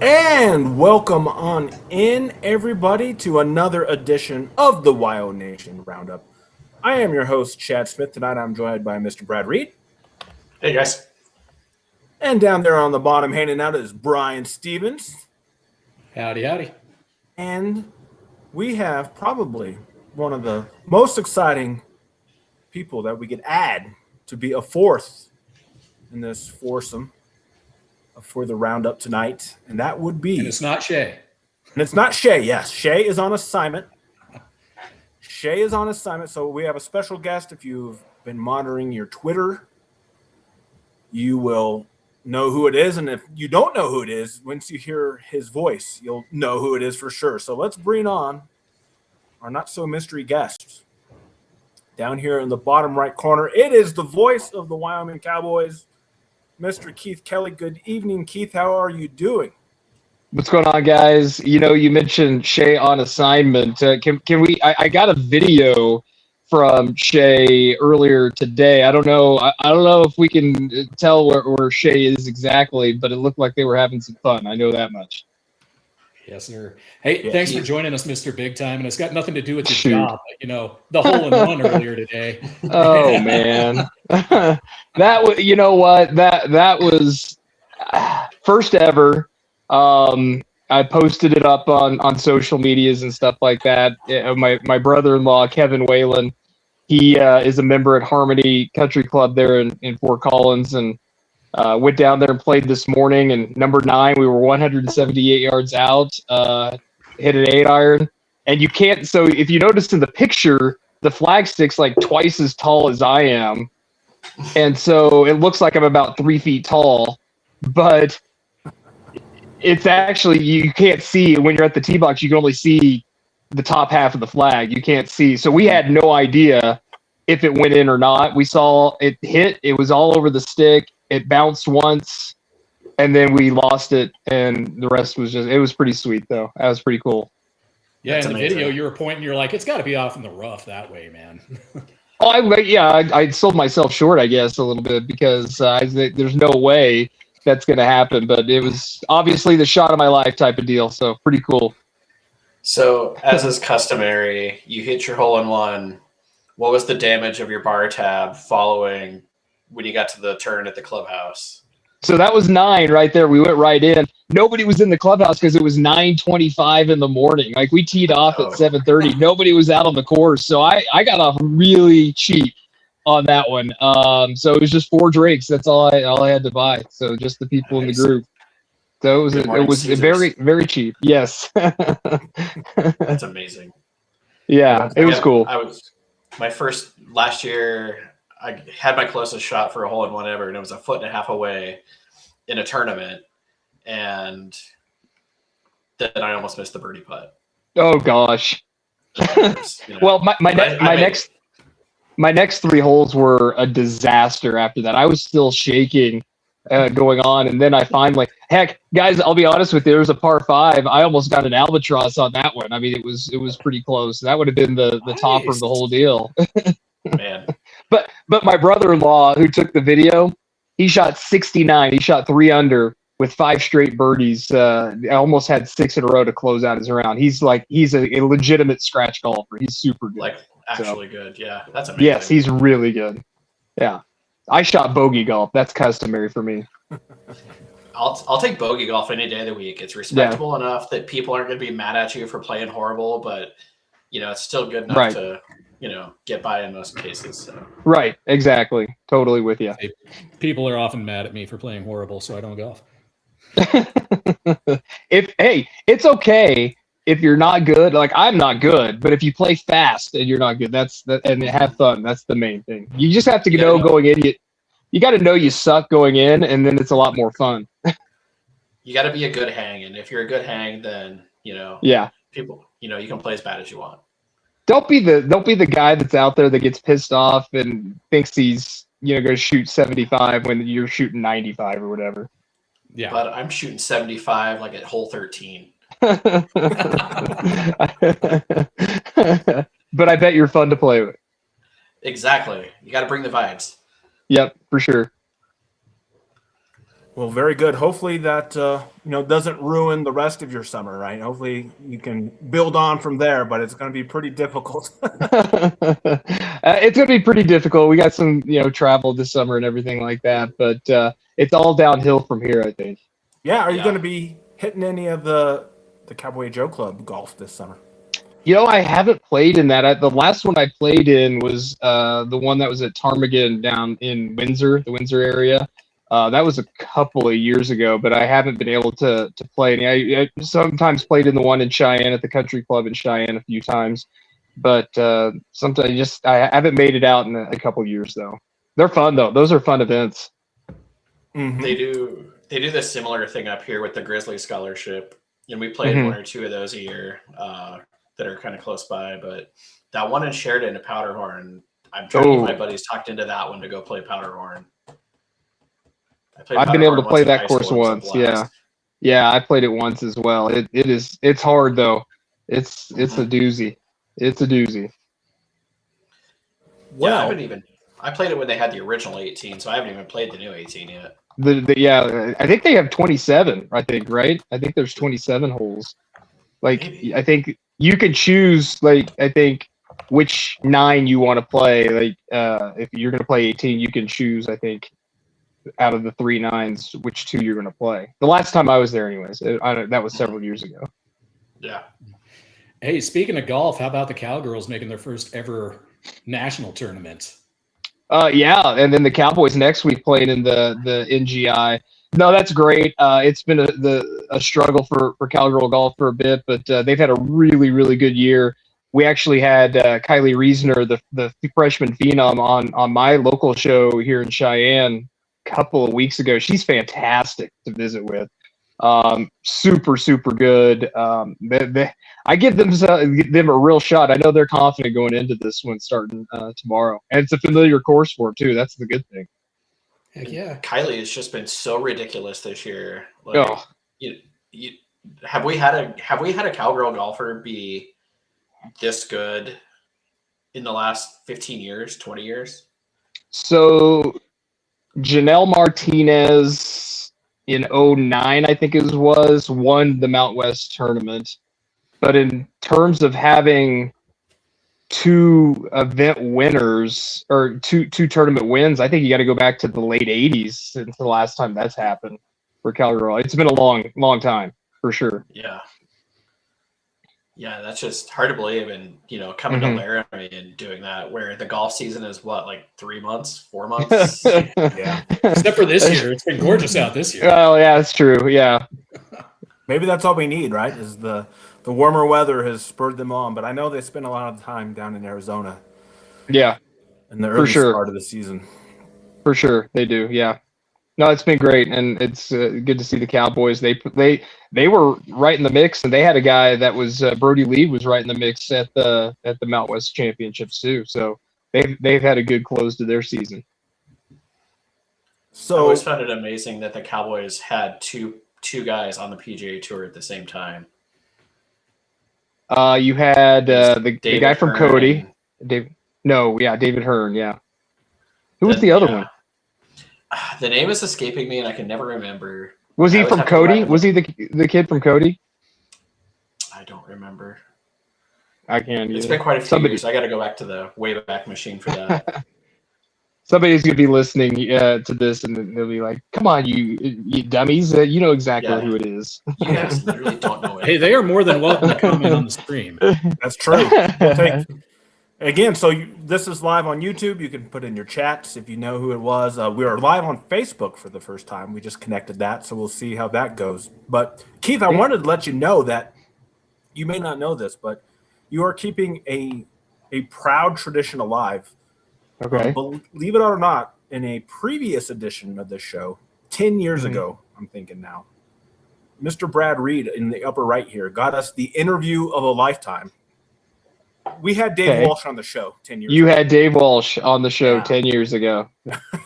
And welcome on in, everybody, to another edition of the WyoNation Roundup. I am your host, Chad Smith. Tonight I'm joined by Mr. Brad Reed. Hey, guys. And down there on the bottom, handing out is Bryan Stevens. Howdy, howdy. And we have probably one of the most exciting people that we could add to be a fourth in this foursome for the roundup tonight, and that would be... And it's not Shay. And it's not Shay, yes. Shay is on assignment. Shay is on assignment, so we have a special guest. If you've been monitoring your Twitter, you will know who it is, and if you don't know who it is, once you hear his voice, you'll know who it is for sure. So let's bring on our not-so-mystery guest. Down here in the bottom right corner, it is the voice of the Wyoming Cowboys, Mr. Keith Kelley. Good evening, Keith. How are you doing? What's going on, guys? You know, you mentioned Shay on assignment. Can we? I got a video from Shay earlier today. I don't know. I don't know if we can tell where Shay is exactly, but it looked like they were having some fun. I know that much. Yes, sir. Hey, Yeah. thanks for joining us, Mr. Big Time. And it's got nothing to do with your job. But, you know, the hole in one earlier today. Oh man, that was. You know what? That was first ever. I posted it up on social medias and stuff like that. My brother-in-law, Kevin Whalen, he is a member at Harmony Country Club there in Fort Collins, and went down there and played this morning. And number 9, we were 178 yards out, hit an 8-iron. And you can't, so if you notice in the picture, the flagstick's like twice as tall as I am. And so it looks like I'm about 3 feet tall, but it's actually, you can't see when you're at the tee box. You can only see the top half of the flag. You can't see. So we had no idea if it went in or not. We saw it hit. It was all over the stick. It bounced once, and then we lost it, and the rest was just, it was pretty sweet, though. That was pretty cool. Yeah, That's in the amazing. video, you were pointing, you're like, it's got to be off in the rough that way, man. Oh, I sold myself short, I guess, a little bit, because there's no way that's going to happen. But it was obviously the shot of my life type of deal, so pretty cool. So, as is customary, you hit your hole in one. What was the damage of your bar tab following when you got to the turn at the clubhouse? So that was 9 right there. We went right in. Nobody was in the clubhouse because it was 9:25 in the morning. Like, we teed off at 7:30. Nobody was out on the course. So I got off really cheap on that one. So it was just 4 drinks. That's all I had to buy. So just the people in the group. So it was very, very cheap. Yes. That's amazing. Yeah, it was cool. Last year, I had my closest shot for a hole in one ever, and it was 1.5 feet away in a tournament. And then I almost missed the birdie putt. Oh gosh. Well, my next 3 holes were a disaster after that. I was still shaking going on, and then I finally, heck, guys, I'll be honest with you, there was a par 5. I almost got an albatross on that one. I mean, it was pretty close. That would have been the topper of the whole deal. Man. But my brother-in-law, who took the video, he shot 69. He shot 3 under with 5 straight birdies. I almost had 6 in a row to close out his round. He's a legitimate scratch golfer. He's super good. Like, actually good. Yeah, that's amazing. Yes, he's really good. Yeah. I shot bogey golf. That's customary for me. I'll take bogey golf any day of the week. It's respectable enough that people aren't going to be mad at you for playing horrible, but, it's still good enough to, get by in most cases. So. Right. Exactly. Totally with you. People are often mad at me for playing horrible, so I don't golf. It's okay if you're not good. Like, I'm not good, but if you play fast and you're not good, and have fun. That's the main thing. You just have to know going in. You got to know you suck going in, and then it's a lot more fun. You got to be a good hang, and if you're a good hang, then people, you can play as bad as you want. Don't be the guy that's out there that gets pissed off and thinks he's going to shoot 75 when you're shooting 95 or whatever. Yeah, but I'm shooting 75 like at hole 13. But I bet you're fun to play with. Exactly. You got to bring the vibes. Yep, for sure. Well, very good. Hopefully that doesn't ruin the rest of your summer, right? Hopefully you can build on from there, but it's going to be pretty difficult. It's going to be pretty difficult. We got some, travel this summer and everything like that, but it's all downhill from here, I think. Yeah, are you Yeah. going to be hitting any of the Cowboy Joe Club golf this summer? I haven't played in that. The last one I played in was the one that was at Ptarmigan down in Windsor, the Windsor area. That was a couple of years ago, but I haven't been able to play any. I sometimes played in the one in Cheyenne at the country club in Cheyenne a few times, but sometimes I haven't made it out in a couple of years though. They're fun though. Those are fun events. Mm-hmm. They do the similar thing up here with the Grizzly Scholarship. We played Mhm. one or two of those a year that are kind of close by, but that one in Sheridan to Powderhorn, I'm trying to get my buddies talked into that one to go play Powderhorn. I've been able to Powderhorn play once in that high course school. It was a once. blast. Yeah, I played it once as well. It's hard though. It's a doozy. It's a doozy. Well, I played it when they had the original 18, so I haven't even played the new 18 yet. I think they have 27. I think right. I think there's 27 holes. Maybe. I think you could choose. I think which 9 you want to play. If you're going to play 18, you can choose. I think out of the 3 9s, which 2 you're going to play. The last time I was there, anyways, that was several years ago. Yeah. Hey, speaking of golf, how about the Cowgirls making their first ever national tournament? Yeah, and then the Cowboys next week playing in the NGI. No, that's great. It's been a struggle for Cowgirl golf for a bit, but they've had a really, really good year. We actually had Kylie Reasoner, the freshman phenom, on my local show here in Cheyenne a couple of weeks ago. She's fantastic to visit with. Super, super good. I give them a real shot. I know they're confident going into this one starting tomorrow, and it's a familiar course for them too. That's the good thing. Heck yeah. Kylie has just been so ridiculous this year. Oh. Have we had a Cowgirl golfer be this good in the last 15 years, 20 years? So Janelle Martinez in 2009, I think it was, won the Mount West tournament. But in terms of having 2 event winners or two tournament wins, I think you got to go back to the late 80s since the last time that's happened for Cowgirl. It's been a long time for sure. Yeah, that's just hard to believe. And coming to Laramie and doing that, where the golf season is what, 3 months, 4 months. yeah. Except for this year, it's been gorgeous out this year. Oh yeah, that's true. Yeah. Maybe that's all we need, right? Is the warmer weather has spurred them on, but I know they spend a lot of time down in Arizona. Yeah. In the early sure. start of the season. For sure, they do. Yeah. No, it's been great, and it's good to see the Cowboys. They were right in the mix, and they had a guy that was Brody Lee was right in the mix at the Mount West Championships too. So they've had a good close to their season. I So always found it amazing that the Cowboys had two guys on the PGA Tour at the same time. You had the guy from Hearn Cody. and- David Hearn. Yeah. Who was the other one? The name is escaping me, and I can never remember. Was I he always from have to go Cody? back and Was he the kid from Cody? I don't remember. I can't. It's either. been quite a few years. I got to go back to the Wayback Machine for that. Somebody's gonna be listening to this, and they'll be like, "Come on, you dummies! You know exactly who it is." You guys literally don't know it. Hey, they are more than welcome to comment on the stream. that's true. We'll take, again, this is live on YouTube. You can put in your chats if you know who it was. We are live on Facebook for the first time. We just connected that, so we'll see how that goes. But Keith, I wanted to let you know that you may not know this, but you are keeping a proud tradition alive. Okay. Believe it or not, in a previous edition of this show, 10 years ago, I'm thinking now, Mr. Brad Reed in the upper right here got us the interview of a lifetime. We had Dave Walsh on the show 10 years ago. You had Dave Walsh on the show Yeah. 10 years ago.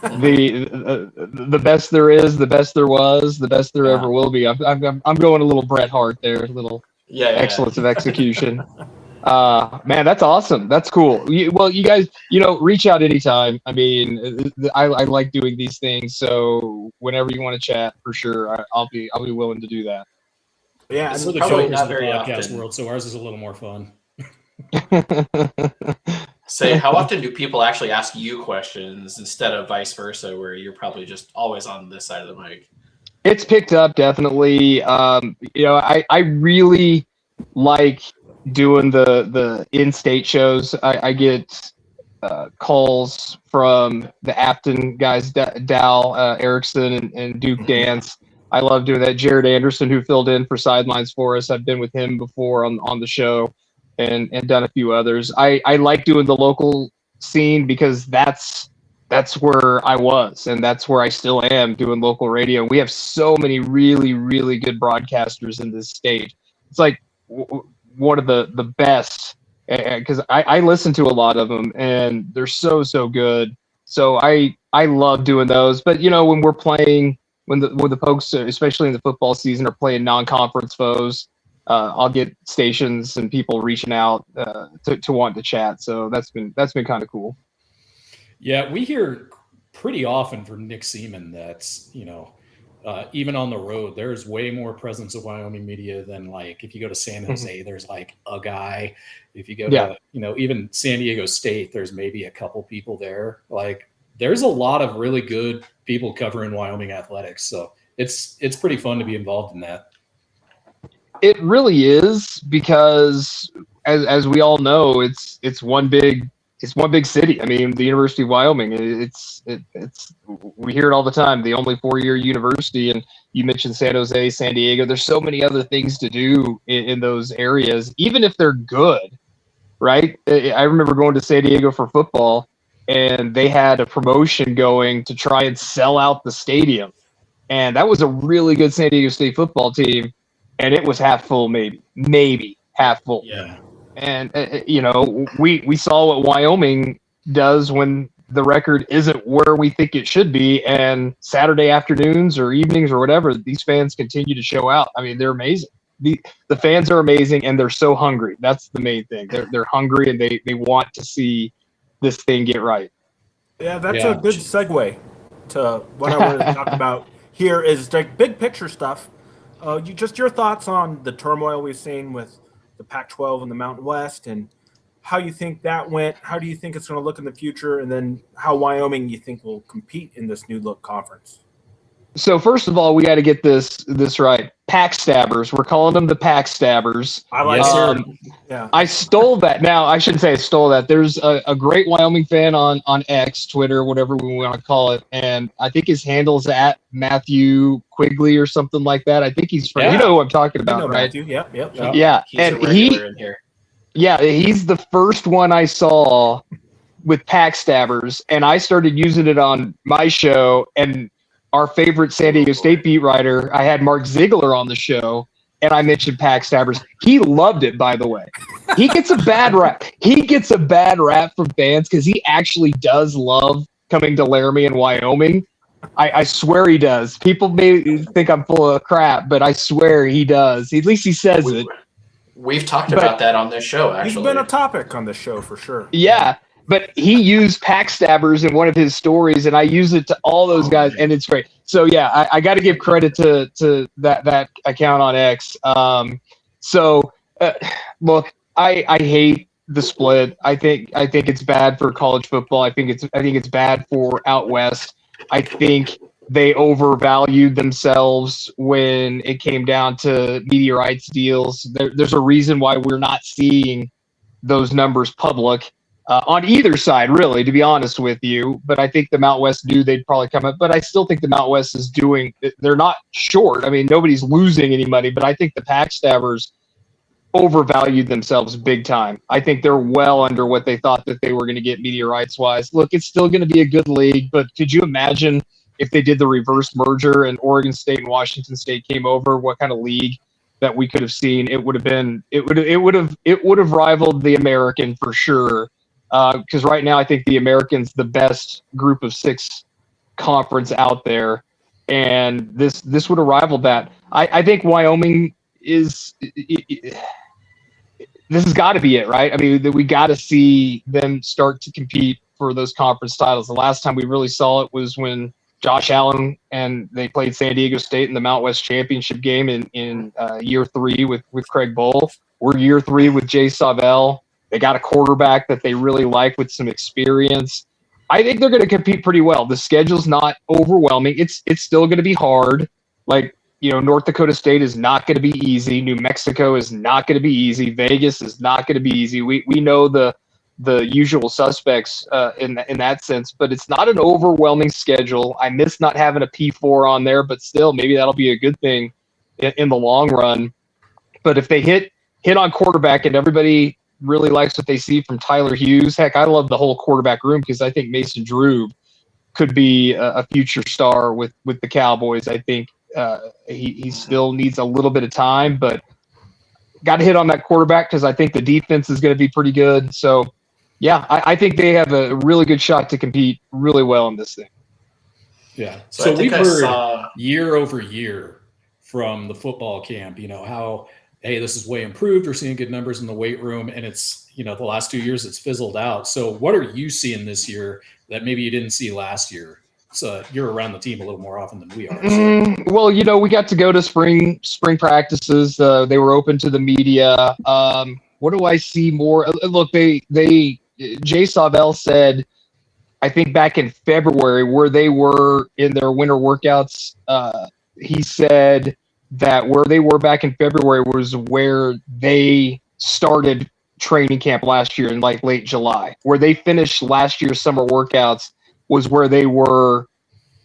the best there is, the best there was, the best there ever will be. I'm going a little Bret Hart there, a little excellence of execution. Man, that's awesome. That's cool. You guys, reach out anytime. I mean, I like doing these things. So whenever you want to chat, for sure, I'll be willing to do that. Yeah, It's and for the probably jokers not of the very podcast often. world, so ours is a little more fun. Say, how often do people actually ask you questions instead of vice versa, where you're probably just always on this side of the mic? It's picked up, definitely. I really like doing the in-state shows. I get calls from the Afton guys, Dal Erickson and Duke Dance. I love doing that. Jared Anderson, who filled in for Sidelines for us, I've been with him before on the show, and done a few others. I like doing the local scene because that's where I was, and that's where I still am doing local radio. We have so many really, really good broadcasters in this state. It's like one of the best, because I listen to a lot of them, and they're so good. So I love doing those. But when we're playing, when the folks, especially in the football season, are playing non-conference foes, I'll get stations and people reaching out to want to chat. So that's been kind of cool. Yeah, we hear pretty often from Nick Seaman that's, even on the road, there's way more presence of Wyoming media than like if you go to San Jose, there's like a guy. If you go to, even San Diego State, there's maybe a couple people there. Like there's a lot of really good people covering Wyoming athletics. So it's pretty fun to be involved in that. It really is, because as we all know, it's one big city. I mean, the University of Wyoming, it's we hear it all the time, the only 4-year university. And you mentioned San Jose, San Diego. There's so many other things to do in those areas, even if they're good, right? I remember going to San Diego for football, and they had a promotion going to try and sell out the stadium. And that was a really good San Diego State football team, and it was half full, maybe half full. Yeah. And we saw what Wyoming does when the record isn't where we think it should be, and Saturday afternoons or evenings or whatever, these fans continue to show out. I mean, they're amazing. The fans are amazing, and they're so hungry. That's the main thing. They're hungry, and they want to see this thing get right. Yeah, that's a good segue to what I wanted to talk about here is like big picture stuff. Your thoughts on the turmoil we've seen with the Pac-12 and the Mountain West, and how you think that went. How do you think it's going to look in the future, and then how Wyoming you think will compete in this new look conference? So first of all, we got to get this right. Pack stabbers. We're calling them the pack stabbers. I like Yes, sir. Yeah. I stole that. Now, I shouldn't say I stole that. There's a great Wyoming fan on X, Twitter, whatever we want to call it, and I think his handle's at Matthew Quigley or something like that. I think he's from. Yeah. You know who I'm talking about, right? Matthew. Yep. Yeah, He's and a regular in here. Yeah, he's the first one I saw with pack stabbers, and I started using it on my show. And our favorite San Diego State beat writer, I had Mark Ziegler on the show, and I mentioned pack stabbers. He loved it, by the way. He gets a bad rap. He gets a bad rap from fans because he actually does love coming to Laramie and Wyoming. I swear he does. People may think I'm full of crap, but I swear he does. At least he says it. We've talked about that on this show, actually. He's been a topic on this show for sure. Yeah, but he used pack stabbers in one of his stories, and I use it to all those guys, and it's great. So yeah, I got to give credit to that account on X. Look, I hate the split. I think it's bad for college football. I think it's bad for out west. I think they overvalued themselves when it came down to media rights deals. There's a reason why we're not seeing those numbers public on either side, really, to be honest with you. But I think the Mountain West knew they'd probably come up. But I still think the Mountain West is doing – they're not short. I mean, nobody's losing any money. But I think the pack stabbers overvalued themselves big time. I think they're well under what they thought that they were going to get media rights-wise. Look, it's still going to be a good league. But could you imagine – if they did the reverse merger and Oregon State and Washington State came over, what kind of league that we could have seen? It would have rivaled the American for sure. Because right now I think the American's the best group of 6 conference out there, and this would have rivaled that. I think Wyoming is this has got to be it, right? I mean, we got to see them start to compete for those conference titles. The last time we really saw it was when Josh Allen and they played San Diego State in the Mount West Championship game in year 3 with Craig Bowl. We're year 3 with Jay Savell. They got a quarterback that they really like with some experience. I think they're going to compete pretty well. The schedule's not overwhelming. It's still going to be hard. Like, North Dakota State is not going to be easy. New Mexico is not going to be easy. Vegas is not going to be easy. We know the usual suspects in that sense, but it's not an overwhelming schedule. I miss not having a P4 on there, but still, maybe that'll be a good thing in the long run. But if they hit on quarterback and everybody really likes what they see from Tyler Hughes, heck, I love the whole quarterback room because I think Mason Drew could be a future star with the Cowboys. I think he still needs a little bit of time, but got to hit on that quarterback because I think the defense is going to be pretty good. So, yeah, I think they have a really good shot to compete really well in this thing. Yeah. So we've heard year over year from the football camp, how, hey, this is way improved. We're seeing good numbers in the weight room, and it's, the last 2 years it's fizzled out. So what are you seeing this year that maybe you didn't see last year? So you're around the team a little more often than we are. So. Well, we got to go to spring practices. They were open to the media. What do I see more? Look, Jay Savell said, I think back in February where they were in their winter workouts, he said that where they were back in February was where they started training camp last year in like late July. Where they finished last year's summer workouts was where they were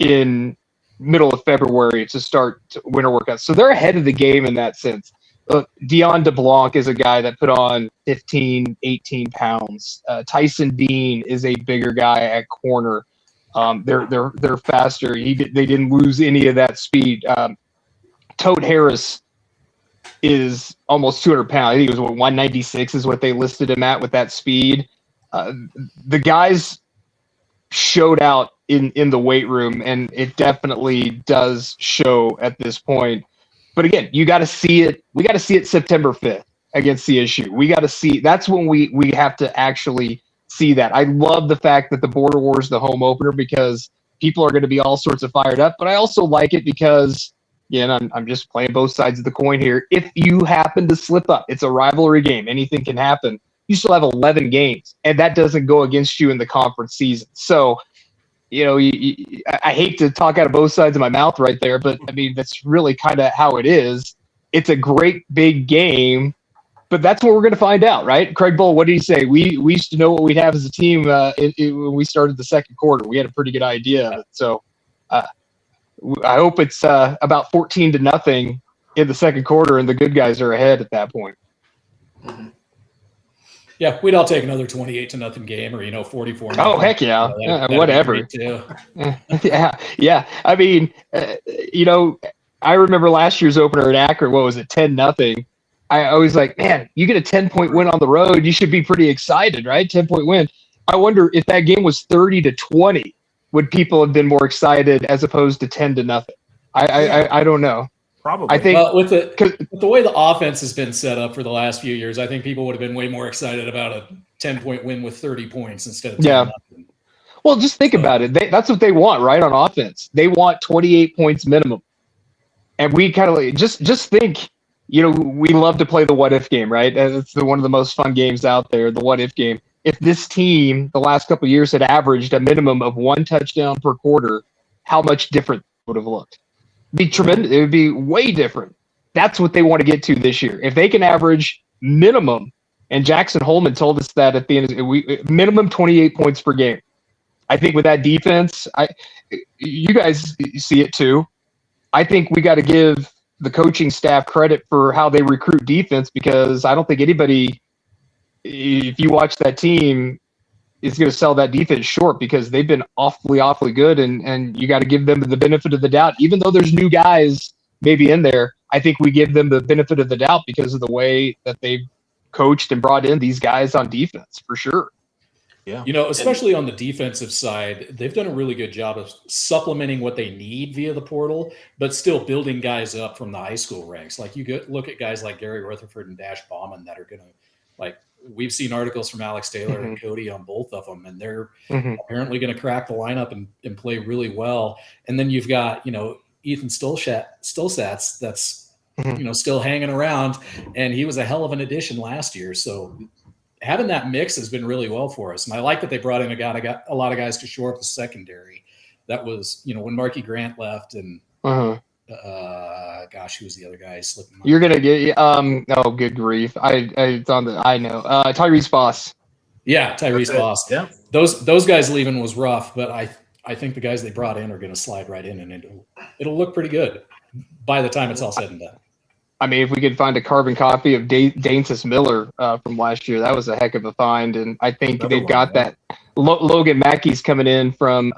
in middle of February to start winter workouts. So they're ahead of the game in that sense. Dion DeBlanc is a guy that put on 15, 18 pounds. Tyson Dean is a bigger guy at corner. They're faster. They didn't lose any of that speed. Toad Harris is almost 200 pounds. I think it was 196 is what they listed him at with that speed. The guys showed out in the weight room, and it definitely does show at this point. But again, you got to see it. We got to see it September 5th against CSU. We got to see. That's when we have to actually see that. I love the fact that the Border Wars the home opener because people are going to be all sorts of fired up. But I also like it because, and I'm just playing both sides of the coin here. If you happen to slip up, it's a rivalry game. Anything can happen. You still have 11 games, and that doesn't go against you in the conference season. So, I hate to talk out of both sides of my mouth right there, but I mean, that's really kind of how it is. It's a great big game, but that's what we're going to find out, right? Craig Bowl, what did he say? We used to know what we'd have as a team when we started the second quarter. We had a pretty good idea of it. So I hope it's about 14-0 in the second quarter, and the good guys are ahead at that point. Mm-hmm. Yeah, we'd all take another 28-0 game, or 44-0. Oh, heck yeah, whatever. Yeah. I mean, I remember last year's opener at Akron. What was it, 10-0? I was like, man, you get a 10-point win on the road, you should be pretty excited, right? 10-point win. I wonder if that game was 30-20, would people have been more excited as opposed to 10-0? I don't know. Probably. I think with the way the offense has been set up for the last few years, I think people would have been way more excited about a 10-point win with 30 points instead of 10-0. Well, just think about it. That's what they want, right, on offense. They want 28 points minimum. And we kind of just think, we love to play the what-if game, right? It's one of the most fun games out there, the what-if game. If this team the last couple of years had averaged a minimum of 1 touchdown per quarter, how much different would have looked? Be tremendous. It would be way different. That's what they want to get to this year. If they can average minimum, and Jackson Holman told us that at the end of minimum 28 points per game. I think with that defense, you guys see it too. I think we got to give the coaching staff credit for how they recruit defense because I don't think anybody, if you watch that team, is going to sell that defense short because they've been awfully good, and you got to give them the benefit of the doubt. Even though there's new guys maybe in there, I think we give them the benefit of the doubt because of the way that they've coached and brought in these guys on defense, for sure. Yeah. Especially on the defensive side, they've done a really good job of supplementing what they need via the portal, but still building guys up from the high school ranks. Like look at guys like Gary Rutherford and Dash Bauman that are going to Like we've seen articles from Alex Taylor and Cody on both of them, and they're apparently going to crack the lineup and play really well. And then you've got, Ethan Stillsats that's, still hanging around, and he was a hell of an addition last year. So having that mix has been really well for us. And I like that they brought in a lot of guys to shore up the secondary. That was, when Marky Grant left and who was the other guy? You're gonna get good grief. I know. Tyrese Boss. Yeah, Tyrese Boss. Yeah. Those guys leaving was rough, but I think the guys they brought in are gonna slide right in, and it'll look pretty good by the time it's all said and done. I mean, if we could find a carbon copy of Dainsis Miller from last year, that was a heck of a find. And I think they've got that. Logan Mackey's coming in from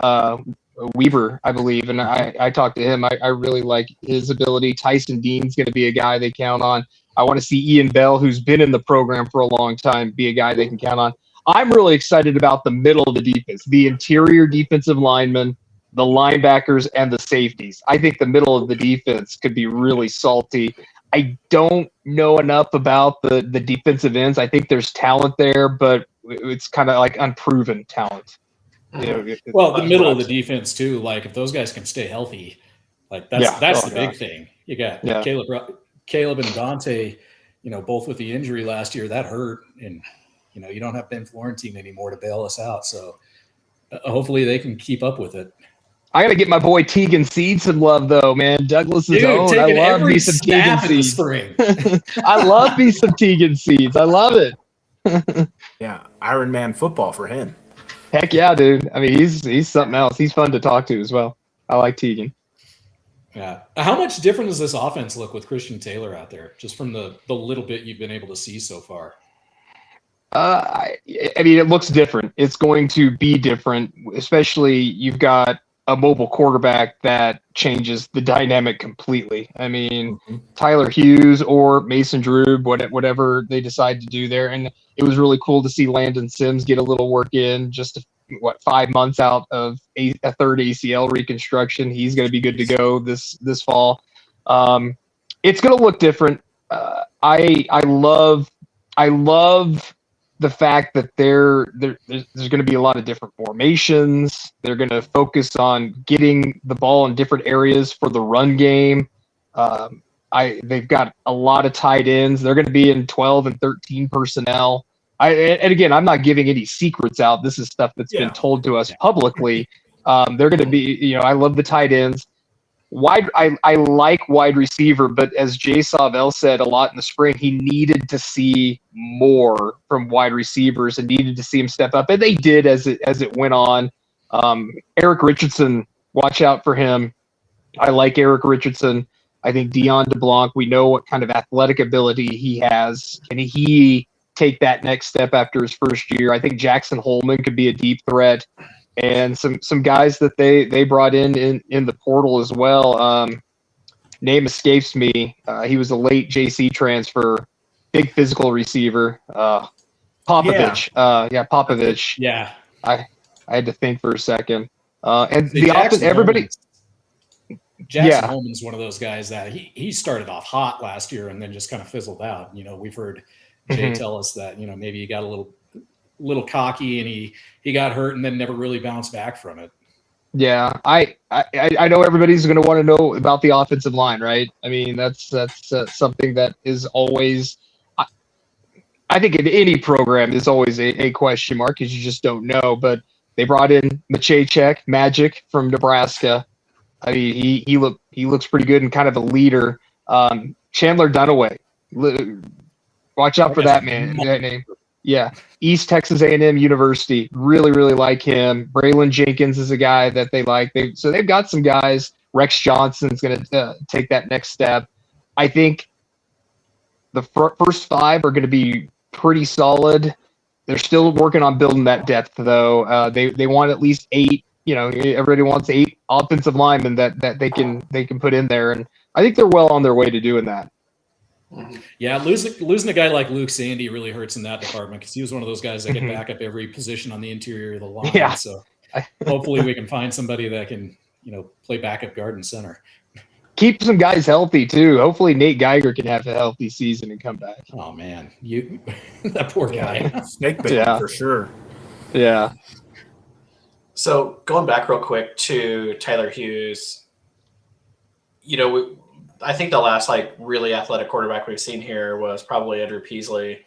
Weber, I believe, and I talked to him. I really like his ability. Tyson Dean's going to be a guy they count on. I want to see Ian Bell, who's been in the program for a long time, be a guy they can count on. I'm really excited about the middle of the defense, the interior defensive linemen, the linebackers, and the safeties. I think the middle of the defense could be really salty. I don't know enough about the defensive ends. I think there's talent there, but it's kind of like unproven talent. Well, the middle of the defense too. Like if those guys can stay healthy, like that's the big thing. You got Caleb and Dante, both with the injury last year that hurt, and you don't have Ben Florentine anymore to bail us out. So hopefully they can keep up with it. I got to get my boy Tegan Seed some love, though, man. Douglas's own. I love me some Tegan Seeds. I love me some Tegan Seeds. I love it. Yeah, Iron Man football for him. Heck yeah, dude. I mean, he's something else. He's fun to talk to as well. I like Tegan. Yeah. How much different does this offense look with Christian Taylor out there, just from the little bit you've been able to see so far? I mean, it looks different. It's going to be different, especially you've got a mobile quarterback that changes the dynamic completely. I mean, Tyler Hughes or Mason Drew, whatever they decide to do there. And it was really cool to see Landon Sims get a little work in, just 5 months out of a third ACL reconstruction. He's going to be good to go this fall. It's going to look different. I love the fact that there's going to be a lot of different formations. They're going to focus on getting the ball in different areas for the run game. They've got a lot of tight ends. They're going to be in 12 and 13 personnel. And again, I'm not giving any secrets out. This is stuff that's been told to us publicly. They're going to be, I love the tight ends. I like wide receiver, but as Jay Savell said a lot in the spring, he needed to see more from wide receivers and needed to see him step up, and they did as it went on. Eric Richardson, watch out for him. I like Eric Richardson. I think Dion DeBlanc, we know what kind of athletic ability he has. Can he take that next step after his first year? I think Jackson Holman could be a deep threat. And some guys that they brought in the portal as well. Name escapes me. He was a late JC transfer, big physical receiver. Popovich. Popovich. Yeah. I had to think for a second. And the offense, everybody. Jackson Holman's one of those guys that he started off hot last year and then just kind of fizzled out. We've heard Jay tell us that maybe he got a little cocky and he got hurt and then never really bounced back from it. Yeah, I know everybody's going to want to know about the offensive line, right? I mean, that's something that is always, I think in any program is always a question mark because you just don't know. But they brought in Maciejczak, Magic from Nebraska. I mean, he looks pretty good and kind of a leader. Chandler Dunaway, watch out for that man. That name. Yeah, East Texas A&M University, really like him. Braylon Jenkins is a guy that they like. So they've got some guys. Rex Johnson's going to take that next step. I think the first five are going to be pretty solid. They're still working on building that depth, though. They want at least 8. Everybody wants 8 offensive linemen that they can put in there, and I think they're well on their way to doing that. Yeah, losing a guy like Luke Sandy really hurts in that department because he was one of those guys that can back up every position on the interior of the line. Yeah. So hopefully we can find somebody that can, play backup guard and center. keep some guys healthy too. Hopefully Nate Geiger can have a healthy season and come back. Oh man, you that poor guy. Snake bit Yeah. for sure. Yeah. So going back real quick to Tyler Hughes, I think the last really athletic quarterback we've seen here was probably Andrew Peasley.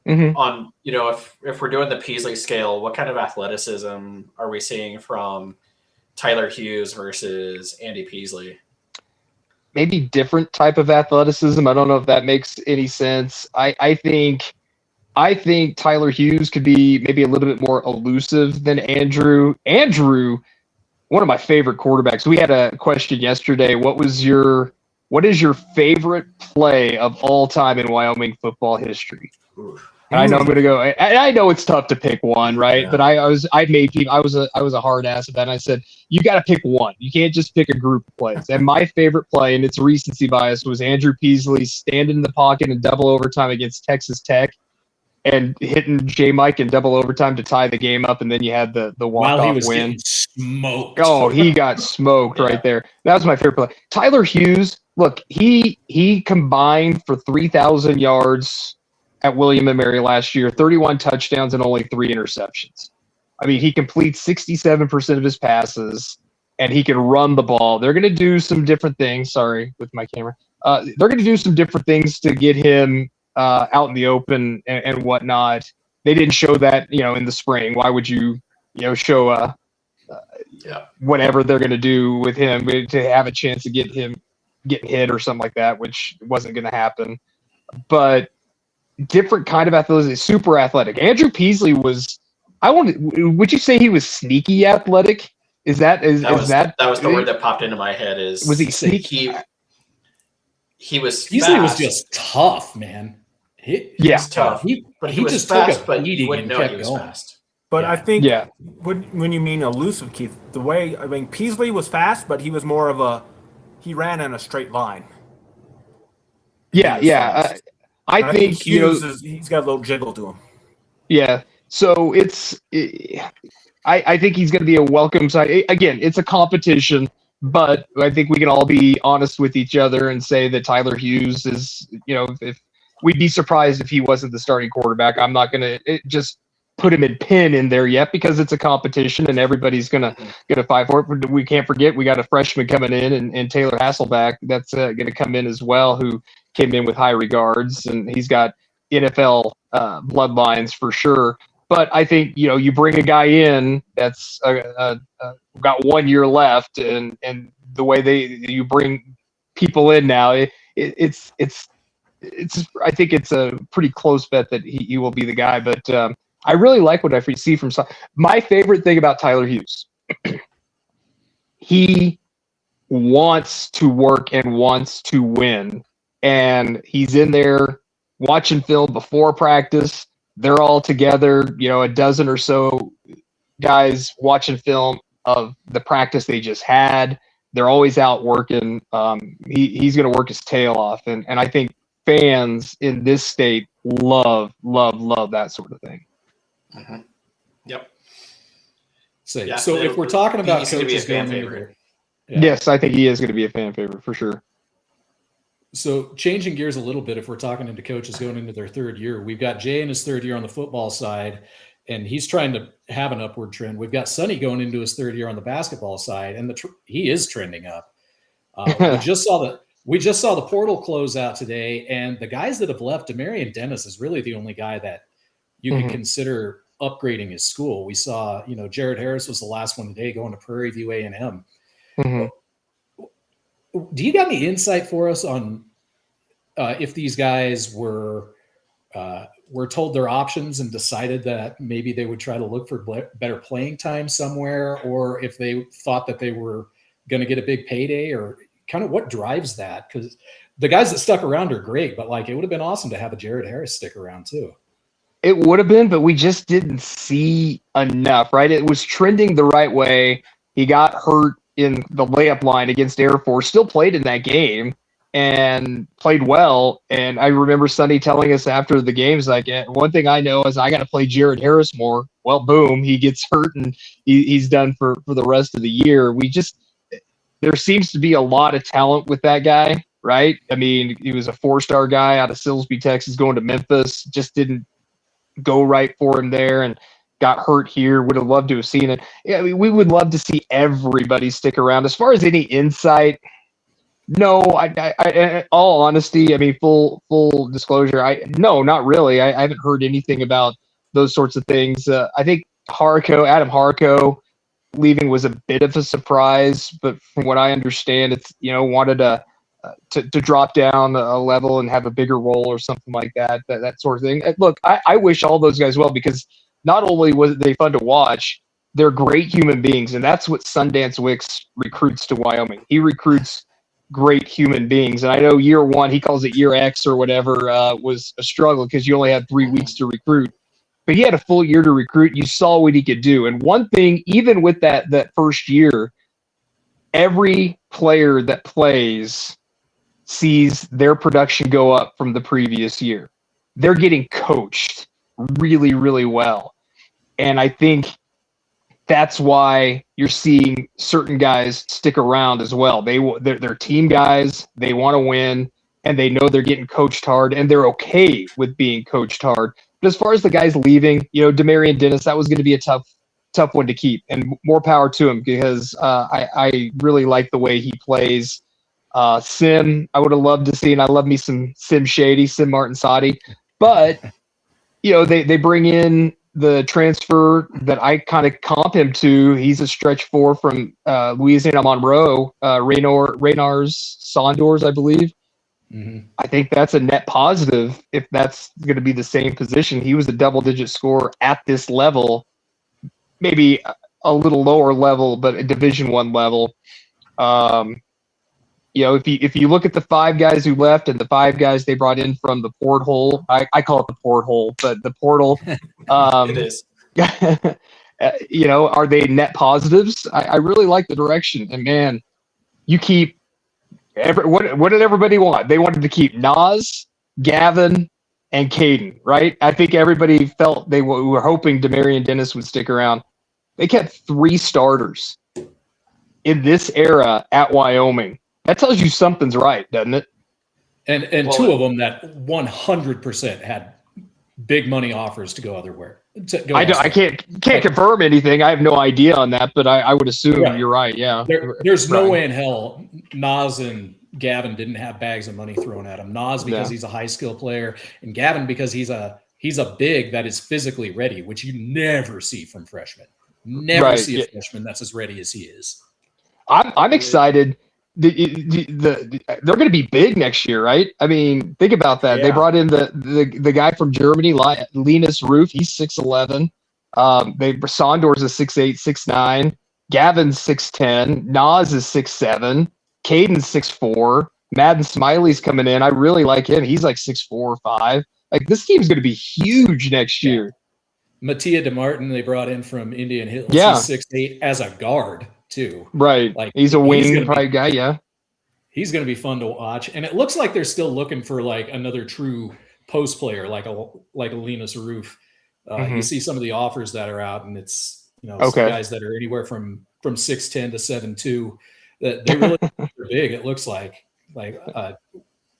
Mm-hmm. On if we're doing the Peasley scale, what kind of athleticism are we seeing from Tyler Hughes versus Andy Peasley? Maybe different type of athleticism. I don't know if that makes any sense. I think Tyler Hughes could be maybe a little bit more elusive than Andrew. Andrew, one of my favorite quarterbacks. We had a question yesterday. What is your favorite play of all time in Wyoming football history? And I know I'm going to go. I know it's tough to pick one, right? Yeah. But I was a hard ass at that. And I said you got to pick one. You can't just pick a group of plays. And my favorite play, and it's recency bias, was Andrew Peasley standing in the pocket in double overtime against Texas Tech, and hitting J. Mike in double overtime to tie the game up, and then you had the While he walk-off was win. getting smoked. Oh, he got smoked right there. That was my favorite play. Tyler Hughes, look, he combined for 3,000 yards at William and Mary last year, 31 touchdowns and only 3 interceptions. I mean, he completes 67% of his passes, and he can run the ball. They're going to do some different things. Sorry, with my camera. They're going to do some different things to get him out in the open and whatnot. They didn't show that, in the spring. Why would you, show whatever they're going to do with him to have a chance to get him getting hit or something like that, which wasn't going to happen. But different kind of athleticism, super athletic. Andrew Peasley was. Would you say he was sneaky athletic? That was the word that popped into my head? Was he sneaky? He was. Peasley fast. was just tough, man. He was tough. But he was just fast, took a but you beating wouldn't and know kept he was going. fast. But Yeah. I think Yeah. when you mean elusive, Keith, Peasley was fast, but he was more of he ran in a straight line. Yeah. I think Hughes he's got a little jiggle to him. Yeah. So I think he's going to be a welcome side. Again, it's a competition, but I think we can all be honest with each other and say that Tyler Hughes is, if we'd be surprised if he wasn't the starting quarterback. I'm not going to just put him in there yet because it's a competition and everybody's going to fight for it. But we can't forget we got a freshman coming in and Taylor Hasselback that's going to come in as well, who came in with high regards, and he's got NFL bloodlines for sure. But I think, you bring a guy in that's got 1 year left, and the way you bring people in now, it's I think it's a pretty close bet that he will be the guy. But I really like what I see from my favorite thing about Tyler Hughes. He wants to work and wants to win, and he's in there watching film before practice. They're all together, a dozen or so guys watching film of the practice they just had. They're always out working. He's going to work his tail off. And I think fans in this state love that sort of thing. Mm-hmm. Yep. So Yeah, if we're talking about he's gonna be a coaches fan going into favorite. Yes, I think he is going to be a fan favorite for sure. So changing gears a little bit, if we're talking into coaches going into their third year, we've got Jay in his third year on the football side, and he's trying to have an upward trend. We've got Sonny going into his third year on the basketball side, and he is trending up. We just saw the portal close out today, and the guys that have left, Demarion Dennis is really the only guy that you can consider upgrading his school. We saw, Jared Harris was the last one today going to Prairie View A&M. Do you got any insight for us on if these guys were told their options and decided that maybe they would try to look for better playing time somewhere, or if they thought that they were going to get a big payday, or kind of what drives that? Because the guys that stuck around are great, but it would have been awesome to have a Jared Harris stick around too. It would have been, but we just didn't see enough, right? It was trending the right way. He got hurt in the layup line against Air Force, still played in that game and played well. And I remember Sonny telling us after the games, one thing I know is I got to play Jared Harris more. Well, boom, he gets hurt and he's done for the rest of the year. there seems to be a lot of talent with that guy, right? I mean, he was a 4-star guy out of Silsbee, Texas, going to Memphis. Just didn't go right for him there and got hurt here. Would have loved to have seen it. Yeah, I mean, we would love to see everybody stick around. As far as any insight, no, I all honesty, I mean, full disclosure, no, not really. I haven't heard anything about those sorts of things. I think Adam Harco leaving was a bit of a surprise, but from what I understand, it's, wanted to drop down a level and have a bigger role or something like that sort of thing. Look, I wish all those guys well, because not only was they fun to watch, they're great human beings, and that's what Sundance Wicks recruits to Wyoming. He recruits great human beings, and I know year one, he calls it year X or whatever, was a struggle because you only had 3 weeks to recruit. But he had a full year to recruit. You saw what he could do. And one thing, even with that first year, every player that plays sees their production go up from the previous year. They're getting coached really, really well. And I think that's why you're seeing certain guys stick around as well. They're team guys. They want to win, and they know they're getting coached hard, and they're okay with being coached hard. But as far as the guys leaving, Demarion Dennis, that was going to be a tough one to keep, and more power to him, because I really like the way he plays. Sim, I would have loved to see, and I love me some Sim Martin Sadi. But, they bring in the transfer that I kind of comp him to. He's a stretch 4 from Louisiana Monroe, Raynars Sondors, I believe. Mm-hmm. I think that's a net positive if that's going to be the same position. He was a double-digit scorer at this level, maybe a little lower level, but a Division I level. If you look at the 5 guys who left and the 5 guys they brought in from the porthole, I call it the porthole, but the portal, It is. Are they net positives? I really like the direction. And man, you keep what did everybody want? They wanted to keep Nas, Gavin, and Caden, right? I think everybody felt we were hoping Demarion Dennis would stick around. They kept 3 starters in this era at Wyoming. That tells you something's right, doesn't it? And 2 of them that 100% had big money offers to go otherwhere. I can't confirm anything. I have no idea on that, but I would assume you're right. Yeah. There's no way in hell Nas and Gavin didn't have bags of money thrown at him. Nas because he's a high skill player, and Gavin because he's a big that is physically ready, which you never see from freshmen. Never see a freshman that's as ready as he is. I'm excited. They're going to be big next year, right? I mean, think about that. Yeah. They brought in the guy from Germany, Linus Roof. He's 6'11". Sondors is 6'8", 6'9". Gavin's 6'10". Nas is 6'7". Caden's 6'4". Madden Smiley's coming in. I really like him. He's like 6'4" or 5". Like, this team's going to be huge next year. Mattia DeMartin they brought in from Indian Hills. Yeah. He's 6'8" as a guard too. Right. Like, he's a wing type guy, yeah. He's going to be fun to watch. And it looks like they're still looking for like another true post player like a Linus Roof. You see some of the offers that are out, and it's some guys that are anywhere from 6'10" to 7'2". That they really are big. It looks like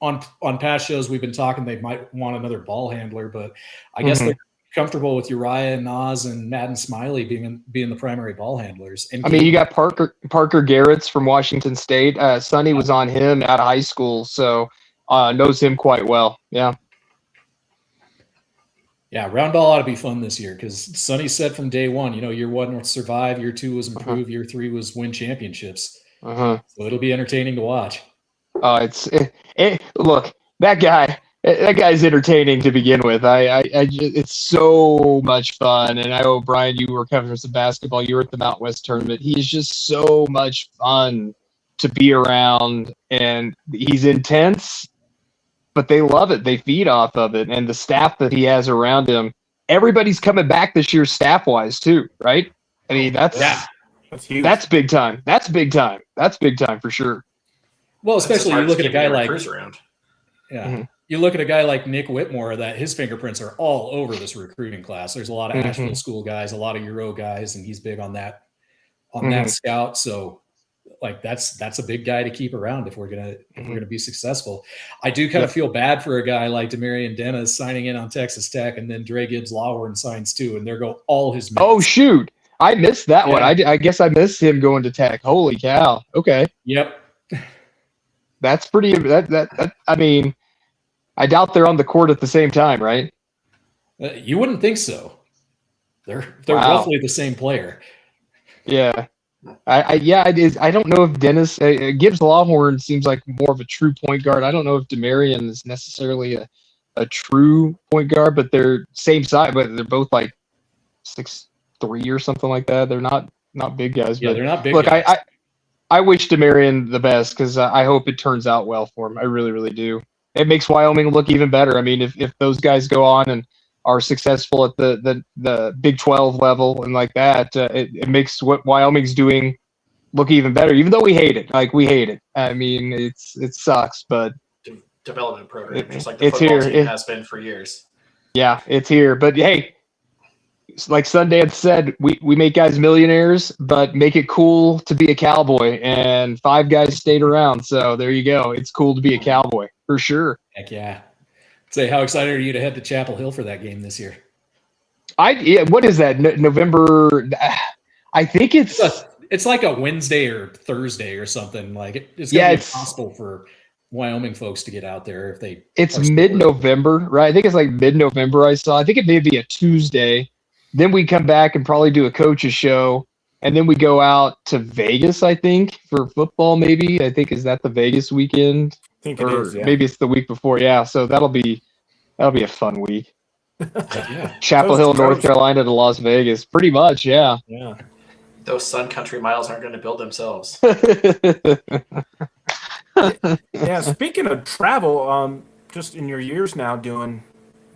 on past shows we've been talking they might want another ball handler, but I guess they're comfortable with Uriah, Nas, and Madden Smiley being the primary ball handlers. And you got Parker Garrett's from Washington State. Sonny was on him out of high school, so knows him quite well. Yeah. Yeah, round ball ought to be fun this year because Sonny said from day one, year 1 was survive, year 2 was improve, year 3 was win championships. So it'll be entertaining to watch. Look, that guy's entertaining to begin with. It's so much fun. And I know, Bryan, you were covering some basketball. You were at the Mountain West tournament. He is just so much fun to be around, and he's intense, but they love it. They feed off of it. And the staff that he has around him, everybody's coming back this year staff-wise too, right? I mean, that's huge. That's big time. That's big time. That's big time for sure. Well, especially you look at a guy like you look at a guy like Nick Whitmore, that his fingerprints are all over this recruiting class. There's a lot of Asheville school guys, a lot of Euro guys, and he's big on that scout. So like that's a big guy to keep around if we're gonna be successful. I do kind of feel bad for a guy like Demarion Dennis signing in on Texas Tech, and then Dre Gibbs Lawhorn signs too, and there go all his minutes. Oh shoot, I missed that one. I guess I missed him going to Tech. Holy cow. Okay. Yep. That's pretty. That I mean, I doubt they're on the court at the same time, right? You wouldn't think so. They're roughly the same player. Yeah. It is. I don't know if Dennis Gibbs Lawhorn seems like more of a true point guard. I don't know if Demarion is necessarily a true point guard, but they're same size, but they're both like 6'3" or something like that. They're not big guys. Yeah, but they're not big look, guys. I wish Demarion the best because I hope it turns out well for him. I really, really do. It makes Wyoming look even better. I mean, if those guys go on and are successful at the Big 12 level and like that, it makes what Wyoming's doing look even better. Even though we hate it, I mean, it sucks, but development program, just like the football team has been for years. Yeah, it's here. But hey, like Sundance said, we make guys millionaires, but make it cool to be a Cowboy. And 5 guys stayed around, so there you go. It's cool to be a Cowboy for sure. Heck yeah. Say, how excited are you to head to Chapel Hill for that game this year? What is that? November? I think it's like a Wednesday or Thursday or something. Like it's gonna be impossible for Wyoming folks to get out there if they. It's mid-November, right? I think it's like mid-November. I think it may be a Tuesday. Then we come back and probably do a coach's show, and then we go out to Vegas. I think for football, maybe. I think is that the Vegas weekend? I think it is. Yeah. Maybe it's the week before. Yeah, so that'll be a fun week. Yeah. Chapel Hill, North Carolina to Las Vegas. Pretty much, yeah. Yeah. Those Sun Country miles aren't going to build themselves. Yeah. Speaking of travel, just in your years now doing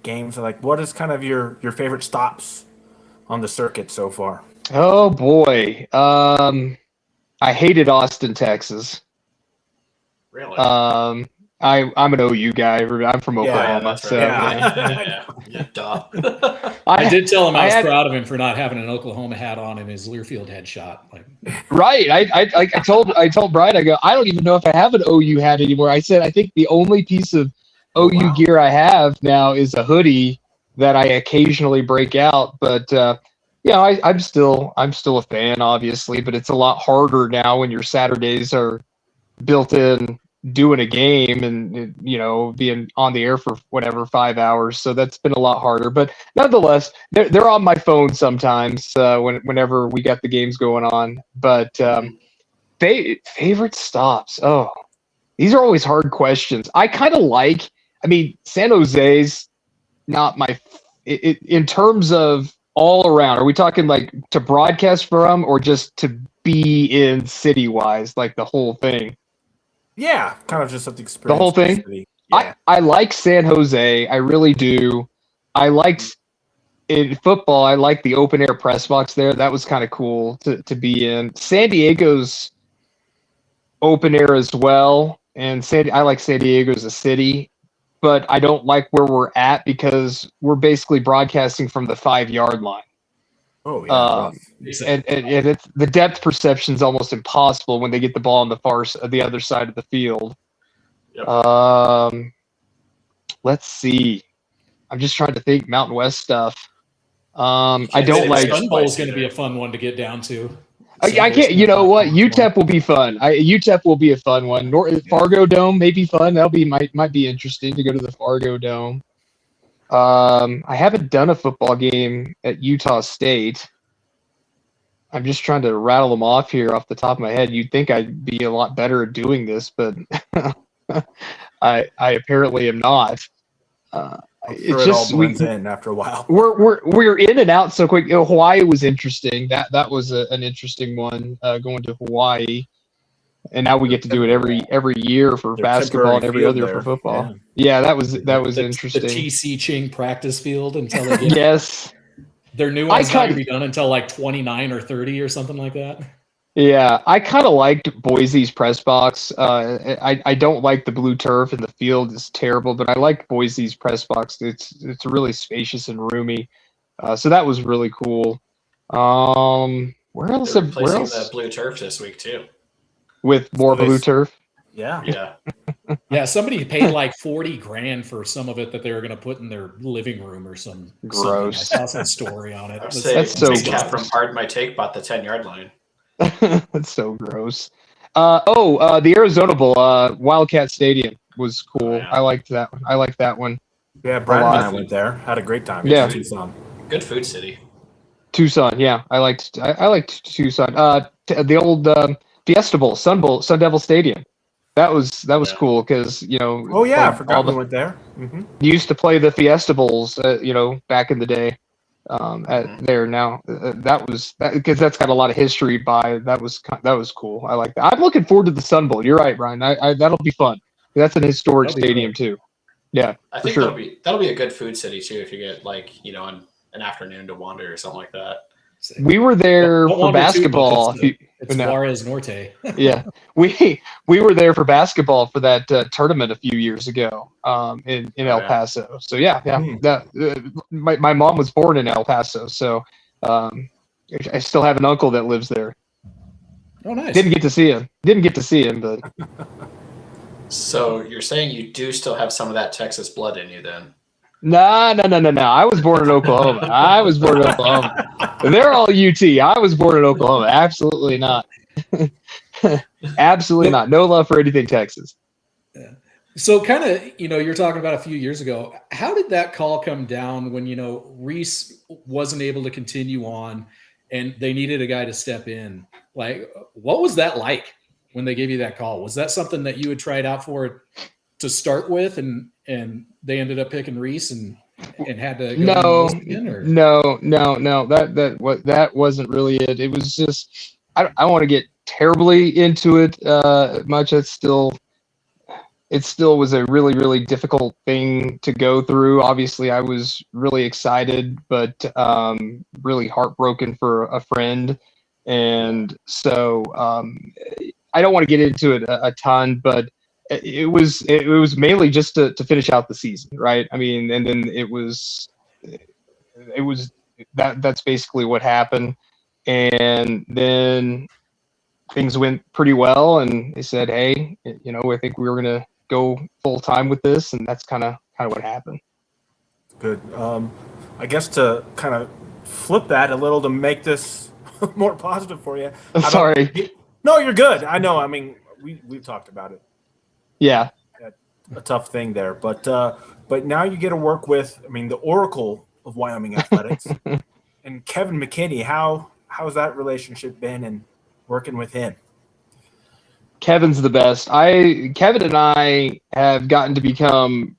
games, like what is kind of your favorite stops on the circuit so far? Oh boy, I hated Austin, Texas. Really? I'm an OU guy. I'm from Oklahoma, that's so right. Yeah, duh. I did tell him I was proud of him for not having an Oklahoma hat on in his Learfield headshot. Like, right. I told Bryan, I go, I don't even know if I have an OU hat anymore. I said I think the only piece of OU gear I have now is a hoodie that I occasionally break out, but I'm still a fan, obviously, but it's a lot harder now when your Saturdays are built in doing a game and being on the air for whatever 5 hours. So that's been a lot harder, but nonetheless, they're on my phone sometimes whenever we got the games going on. But favorite stops. Oh, these are always hard questions. I kind of San Jose's not my in terms of all around. Are we talking like to broadcast from or just to be in city wise, like the whole thing? Yeah, kind of just the experience. The whole thing. Yeah. I like San Jose. I really do. I liked in football. I like the open air press box there. That was kind of cool to be in. San Diego's open air as well, and I like San Diego as a city, but I don't like where we're at because we're basically broadcasting from the 5-yard line. Oh yeah, and it's the depth perception is almost impossible when they get the ball on the other side of the field. Yep. Let's see. I'm just trying to think Mountain West stuff. I don't like. Sun Bowl is going to be a fun one to get down to. I can't. You know what? UTEP will be fun. UTEP will be a fun one. Fargo Dome may be fun. Might be interesting to go to the Fargo Dome. I haven't done a football game at Utah State. I'm just trying to rattle them off here off the top of my head. You'd think I'd be a lot better at doing this, but I apparently am not. It's just all blends in after a while. We're in and out so quick. Hawaii was interesting. That was an interesting one, going to Hawaii. And now we get to do it every year for basketball and every other for football. Yeah, that was interesting. The TC Ching practice field until they get yes. Their new one's not going to be done until like 29 or 30 or something like that. Yeah, I kind of liked Boise's press box. I don't like the blue turf and the field is terrible, but I like Boise's press box. It's really spacious and roomy. So that was really cool. Where else? They're replacing the blue turf this week too. with more So blue turf. Yeah. Yeah. Yeah, somebody paid like $40,000 for some of it that they were going to put in their living room or something. Gross. I saw some story on it. I would That's- say That's so Big Cat gross. from Pardon My Take bought the 10-yard line. That's so gross. The Arizona Bowl, Wildcat Stadium was cool. Oh, yeah. I liked that one. Yeah, Bryan and lot. I went there. Had a great time. Yeah. In Tucson. Good food city. Tucson, yeah, I liked Tucson. The old Fiesta Bowl, Sun Devil Stadium. That was Yeah. cool because Oh yeah, I played forgot we went there. used to play the Fiesta Bowls, back in the day. Mhm. There now, that was that because that's got a lot of history. That was cool. I like that. I'm looking forward to the Sun Bowl. You're right, Brian. That'll be fun. That's an historic That'll be stadium too. Yeah, I for think sure. that'll be a good food city too if you get an afternoon to wander or something like that. We were there Don't for wander too much. basketball. It's No. Juarez Norte. Yeah, we were there for basketball for that tournament a few years ago in El yeah. Paso. So yeah. Hmm. My mom was born in El Paso, so I still have an uncle that lives there. Oh, nice. Didn't get to see him, but So you're saying you do still have some of that Texas blood in you then? no. I was born in Oklahoma. They're all UT. I was born in Oklahoma. Absolutely not. Absolutely not. No love for anything Texas. So kind of, you're talking about a few years ago. How did that call come down when, Reese wasn't able to continue on and they needed a guy to step in? Like, what was that like when they gave you that call? Was that something that you had tried out for to start with and they ended up picking Reese and had to go again, or? No. That wasn't really it. It was just, I don't want to get terribly into it much. It still was a really, really difficult thing to go through. Obviously, I was really excited, but really heartbroken for a friend. And so I don't want to get into it a ton, but it was mainly just to finish out the season, right? I mean, and then it was that's basically what happened. And then things went pretty well, and they said, "Hey, I think we were gonna go full time with this," and that's kind of what happened. Good. I guess to kind of flip that a little to make this more positive for you. Sorry. No, you're good. I know. I mean, we've talked about it. Yeah. A tough thing there, but now you get to work with, the Oracle of Wyoming Athletics, and Kevin McKinney. How's that relationship been, and working with him? Kevin's the best. Kevin and I have gotten to become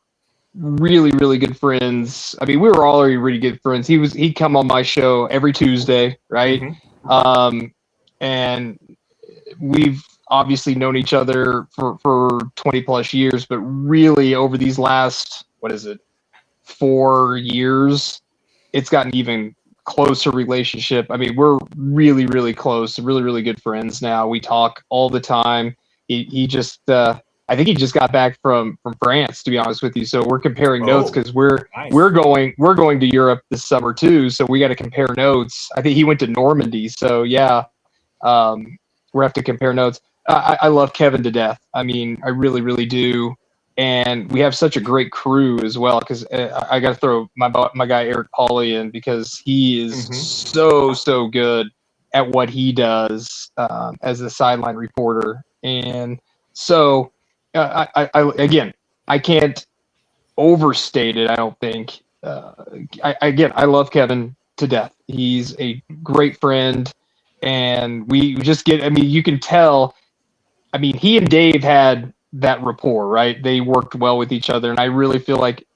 really, really good friends. I mean, we were already really good friends. He'd come on my show every Tuesday, right? Mm-hmm. And we've obviously known each other for 20 plus years, but really over these last, 4 years, it's gotten even closer relationship. I mean, we're really, really close, really, really good friends now. We talk all the time. He just, I think he just got back from France, to be honest with you. So we're comparing notes because nice. we're going to Europe this summer too. So we got to compare notes. I think he went to Normandy. So yeah, we have to compare notes. I love Kevin to death. I mean, I really, really do. And we have such a great crew as well, because I got to throw my guy Eric Pauly in, because he is so good at what he does as a sideline reporter. And so, I can't overstate it. I don't think. I love Kevin to death. He's a great friend, and we just get. I mean, you can tell. I mean, he and Dave had that rapport, right? They worked well with each other, and I really feel like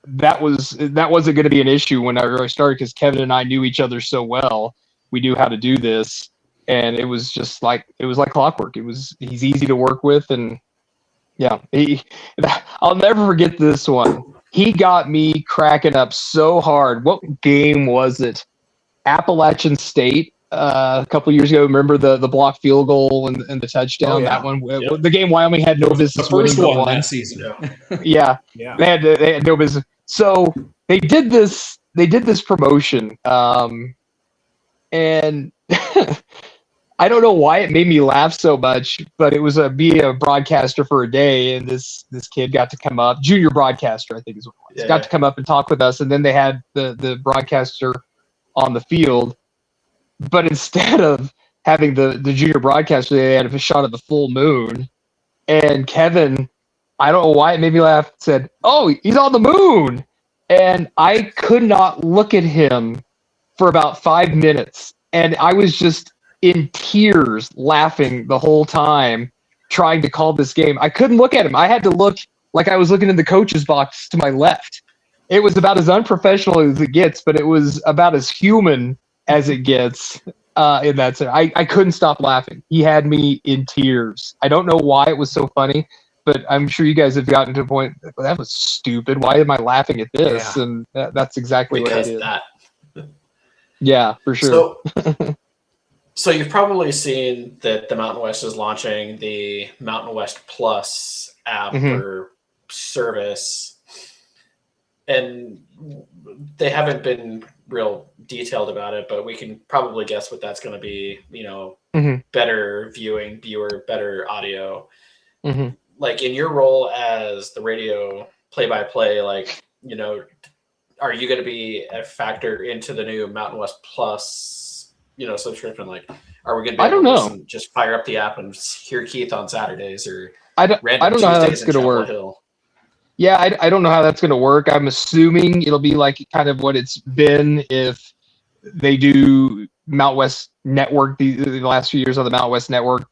that wasn't going to be an issue when I really started, because Kevin and I knew each other so well. We knew how to do this, and it was just like clockwork. He's easy to work with, and yeah, I'll never forget this one. He got me cracking up so hard. What game was it? Appalachian State. A couple years ago, remember the blocked field goal and the touchdown? Oh, yeah. That one, the game Wyoming had no business winning. The first one that season. Yeah, Yeah. they had no business. So they did this promotion, and I don't know why it made me laugh so much, but it was be a broadcaster for a day, and this kid got to come up, junior broadcaster, I think is what it was, got to come up and talk with us, and then they had the broadcaster on the field, but instead of having the junior broadcaster, they had a shot of the full moon, and Kevin, I don't know why it made me laugh, said, "Oh, he's on the moon," and I could not look at him for about 5 minutes, and I was just in tears laughing the whole time trying to call this game. I couldn't look at him. I had to look like I was looking in the coach's box to my left. It was about as unprofessional as it gets, but it was about as human as it gets in that sense. I couldn't stop laughing. He had me in tears. I don't know why it was so funny, but I'm sure you guys have gotten to a point, well, that was stupid. Why am I laughing at this? Yeah. And that's exactly what it is. That. Yeah, for sure. So you've probably seen that the Mountain West is launching the Mountain West Plus app or service, and they haven't been real detailed about it, but we can probably guess what that's going to be. Better viewer, better audio. Like in your role as the radio play-by-play, like, are you going to be a factor into the new Mountain West Plus subscription? Like, are we going to be able to listen, just fire up the app and hear Keith on Saturdays or I don't know how that's going to work. Yeah, I don't know how that's going to work. I'm assuming it'll be like kind of what it's been if they do Mountain West Network the last few years on the Mountain West Network.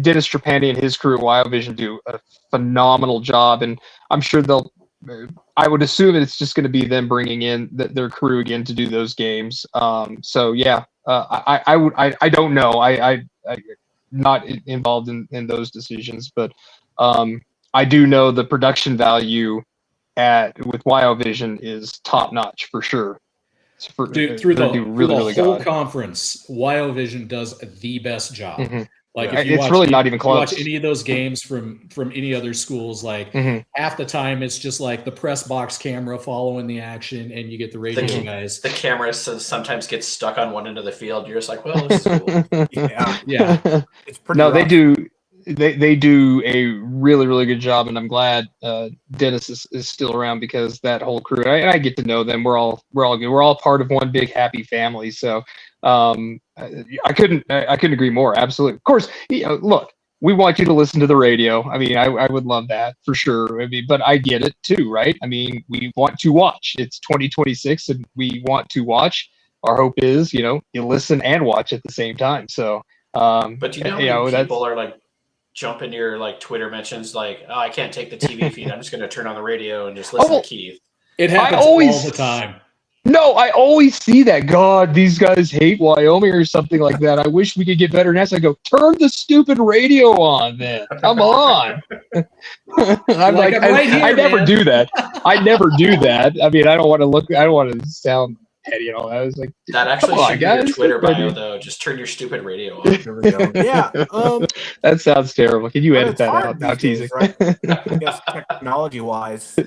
Dennis Trapani and his crew at WyoVision do a phenomenal job, and I'm sure I would assume it's just going to be them bringing in their crew again to do those games. So yeah, I don't know. I'm not involved in those decisions, but I do know the production value with WyoVision is top notch for sure. Dude, through the whole conference, WyoVision does the best job. Like if you it's really not even close. Watch any of those games from any other schools, like half the time it's just like the press box camera following the action, and you get the radio guys. The camera sometimes gets stuck on one end of the field. You're just like, well, this is cool. Yeah. It's pretty. No, rough. they do a really, really good job, and I'm glad Dennis is still around because that whole crew. I get to know them. We're all good. We're all part of one big happy family. So I couldn't agree more. Absolutely. Of course, look, we want you to listen to the radio. I mean, I would love that for sure. I mean, but I get it too, right? I mean, we want to watch. It's 2026, and we want to watch. Our hope is, you listen and watch at the same time. So, but people are like jumping your like Twitter mentions, like, oh, I can't take the TV feed. I'm just going to turn on the radio and just listen to Keith. It happens all the time. No, I always see that. God, these guys hate Wyoming or something like that. I wish we could get better. And I go, turn the stupid radio on then. Come on. I'm like, I never do that. I never do that. I mean, I don't want to sound petty. I was like, that actually should be your Twitter bio, though. Just turn your stupid radio on. There we go. Yeah. That sounds terrible. Can you edit that out? Now teasing. Right? I guess technology-wise,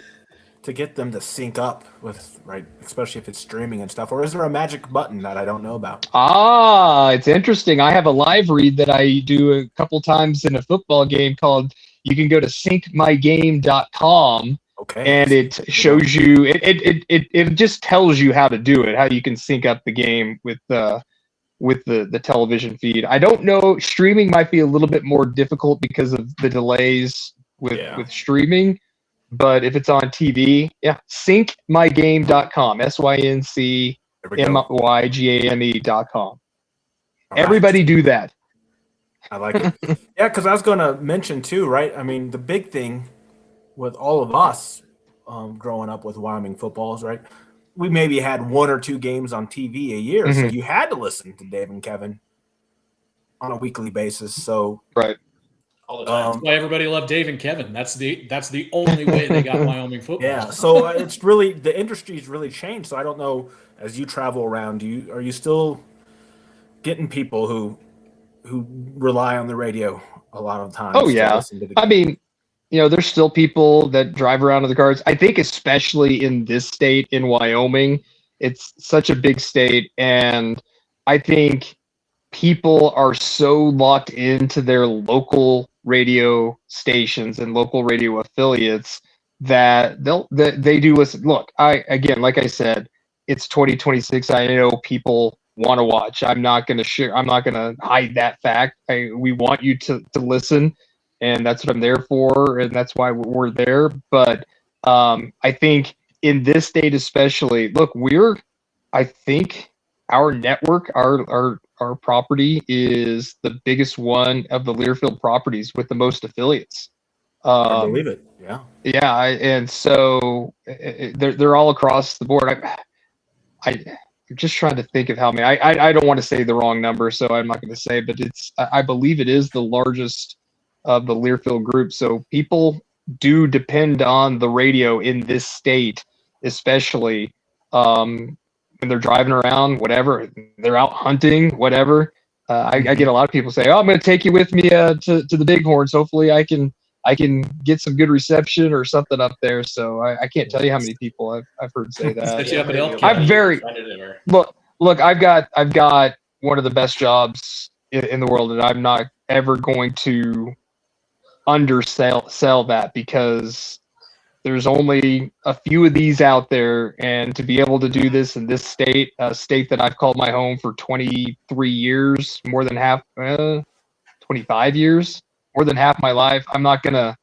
to get them to sync up with, right, especially if it's streaming and stuff, or is there a magic button that I don't know about? It's interesting. I have a live read that I do a couple times in a football game called, you can go to syncmygame.com. Okay. And it shows you, it just tells you how to do it, how you can sync up the game with the television feed. I don't know, streaming might be a little bit more difficult because of the delays with streaming. But if it's on TV, syncmygame.com, syncmygame.com. Everybody do that. I like it. Yeah, because I was going to mention too, right? I mean, the big thing with all of us growing up with Wyoming footballs, right? We maybe had 1 or 2 games on TV a year, so you had to listen to Dave and Kevin on a weekly basis. So right. All the time. That's why everybody loved Dave and Kevin. That's the only way they got Wyoming football. Yeah, so it's really, the industry's really changed. So I don't know, as you travel around, are you still getting people who rely on the radio a lot of times? Oh yeah, I mean, there's still people that drive around in the cars. I think especially in this state, in Wyoming, it's such a big state, and I think people are so locked into their local radio stations and local radio affiliates that they do listen. Look, again, like I said, it's 2026. I know people want to watch. I'm not going to share. I'm not going to hide that fact. We want you to listen, and that's what I'm there for, and that's why we're there. But I think in this state especially, look, I think our network, our property is the biggest one of the Learfield properties with the most affiliates. I believe it. Yeah. Yeah, and so they're all across the board. I'm just trying to think of how many. I don't want to say the wrong number, so I'm not going to say, but I believe it is the largest of the Learfield group. So people do depend on the radio in this state, especially when they're driving around, whatever. They're out hunting, whatever. I get a lot of people say, "Oh, I'm going to take you with me to the Bighorns. Hopefully, I can get some good reception or something up there." So I can't tell you how many people I've heard say that. Set you up at Elk I'm County. very look. I've got one of the best jobs in the world, and I'm not ever going to undersell that, because there's only a few of these out there, and to be able to do this in this state, a state that I've called my home for 23 years, more than half, 25 years, more than half my life. I'm not gonna.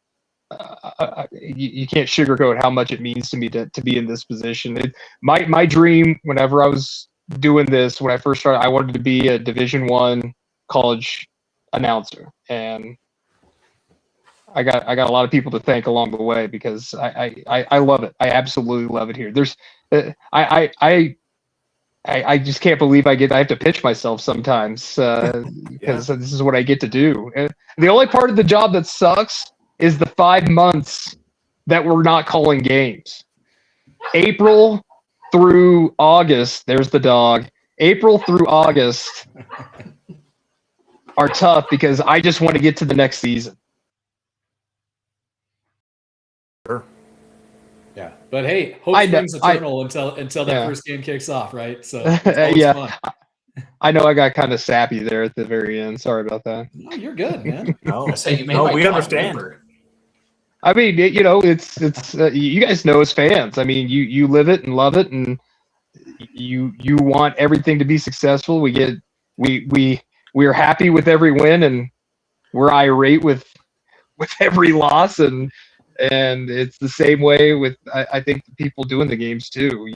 You can't sugarcoat how much it means to me to be in this position. My dream, whenever I was doing this, when I first started, I wanted to be a Division I college announcer, and I got a lot of people to thank along the way, because I love it. I absolutely love it here. There's I just can't believe I have to pitch myself sometimes, because this is what I get to do. The only part of the job that sucks is the 5 months that we're not calling games. April through August, there's the dog. April through August are tough, because I just want to get to the next season. Sure. Yeah, but hey, hope springs eternal until that first game kicks off, right? So yeah, fun. I know I got kind of sappy there at the very end. Sorry about that. No, you're good, man. No, we understand. I mean, it's you guys know as fans. I mean, you live it and love it, and you want everything to be successful. We're happy with every win, and we're irate with every loss, and it's the same way with I think the people doing the games too.